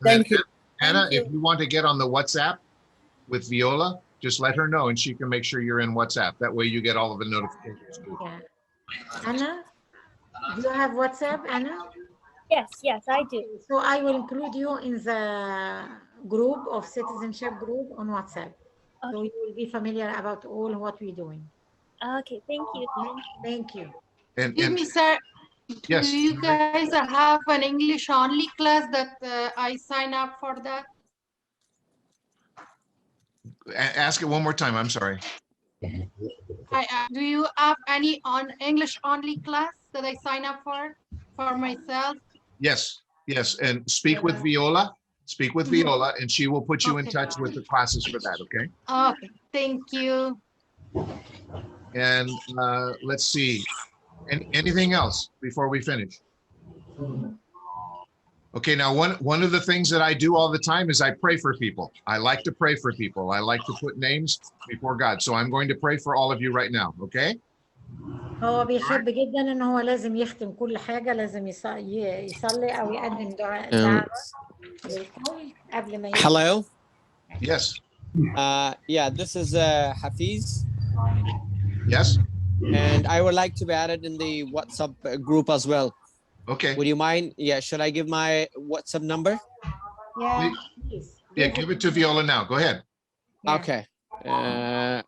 Thank you. Anna, if you want to get on the WhatsApp with Viola, just let her know and she can make sure you're in WhatsApp. That way you get all of the notifications too. Yeah. Anna, do you have WhatsApp, Anna? Yes, I do. So I will include you in the group of Citizenship group on WhatsApp. Okay. So you will be familiar about all what we're doing. Okay, thank you. Thank you. Excuse me, sir. Yes. Do you guys have an English only class that I sign up for that? Ask it one more time. I'm sorry. Do you have any English only class that I sign up for myself? Yes. And speak with Viola. Speak with Viola, and she will put you in touch with the classes for that. Okay. Okay. Thank you. And let's see. Anything else before we finish? Okay, now one of the things that I do all the time is I pray for people. I like to pray for people. I like to put names before God. So I'm going to pray for all of you right now, okay? هو بيحب جدا ان هو لازم يختم كل حاجة، لازم يصلي او يقدم دعاء للقول قبل ما يختم. Hello. Yes. Yeah, this is Hafiz. Yes. And I would like to be added in the WhatsApp group as well. Okay. Would you mind? Yeah, should I give my WhatsApp number? Yeah, please. Yeah, give it to Viola now. Go ahead. Yeah. Okay.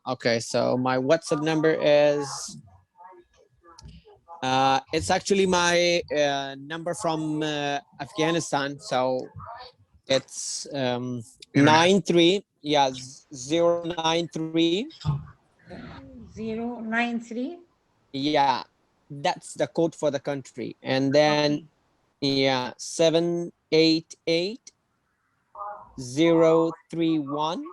Okay, so my WhatsApp number is it's actually my number from Afghanistan, so it's 93, yeah, 093. 093. Yeah, that's the code for the country, and then yeah, 788 031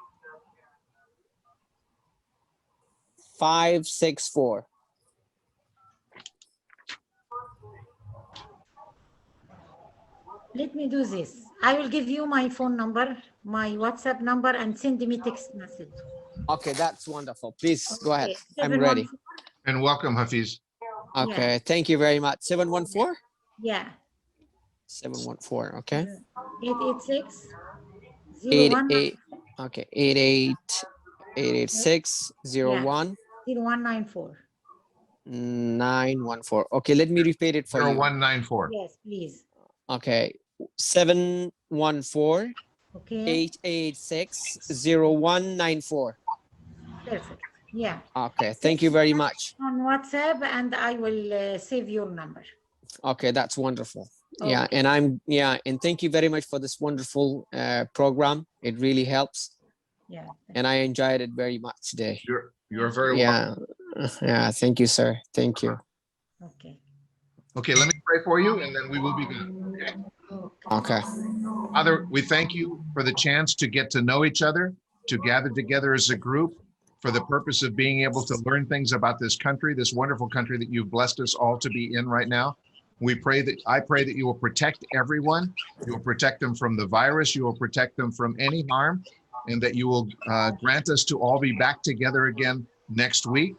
564. Let me do this. I will give you my phone number, my WhatsApp number, and send me text message. Okay, that's wonderful. Please go ahead. I'm ready. And welcome, Hafiz. Okay, thank you very much. 714? Yeah. 714, okay. 886 88, okay, 886 01 0194. 914. Okay, let me repeat it for you. 0194. Yes, please. Okay, 714 Okay. 886 0194. Perfect. Yeah. Okay, thank you very much. On WhatsApp, and I will save your number. Okay, that's wonderful. Yeah, and and thank you very much for this wonderful program. It really helps. Yeah. And I enjoyed it very much today. You're very welcome. Yeah, thank you, sir. Thank you. Okay. Okay, let me pray for you, and then we will be good. Okay. Father, we thank you for the chance to get to know each other, to gather together as a group for the purpose of being able to learn things about this country, this wonderful country that you've blessed us all to be in right now. I pray that you will protect everyone. You will protect them from the virus. You will protect them from any harm, and that you will grant us to all be back together again next week.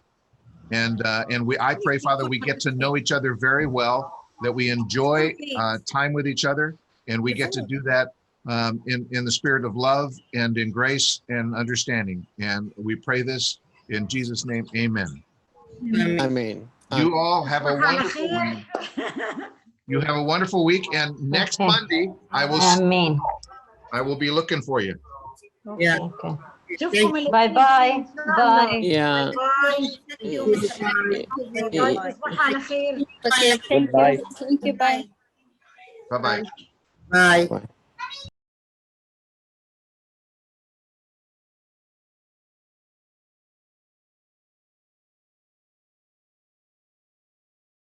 And I pray, Father, we get to know each other very well, that we enjoy time with each other, and we get to do that in the spirit of love and in grace and understanding. And we pray this in Jesus' name, amen. Amen. You all have a wonderful week. You have a wonderful week, and next Monday I will be looking for you. Yeah. Okay. Bye bye. Bye. Yeah. Thank you. Thank you. Bye. Bye-bye. Bye.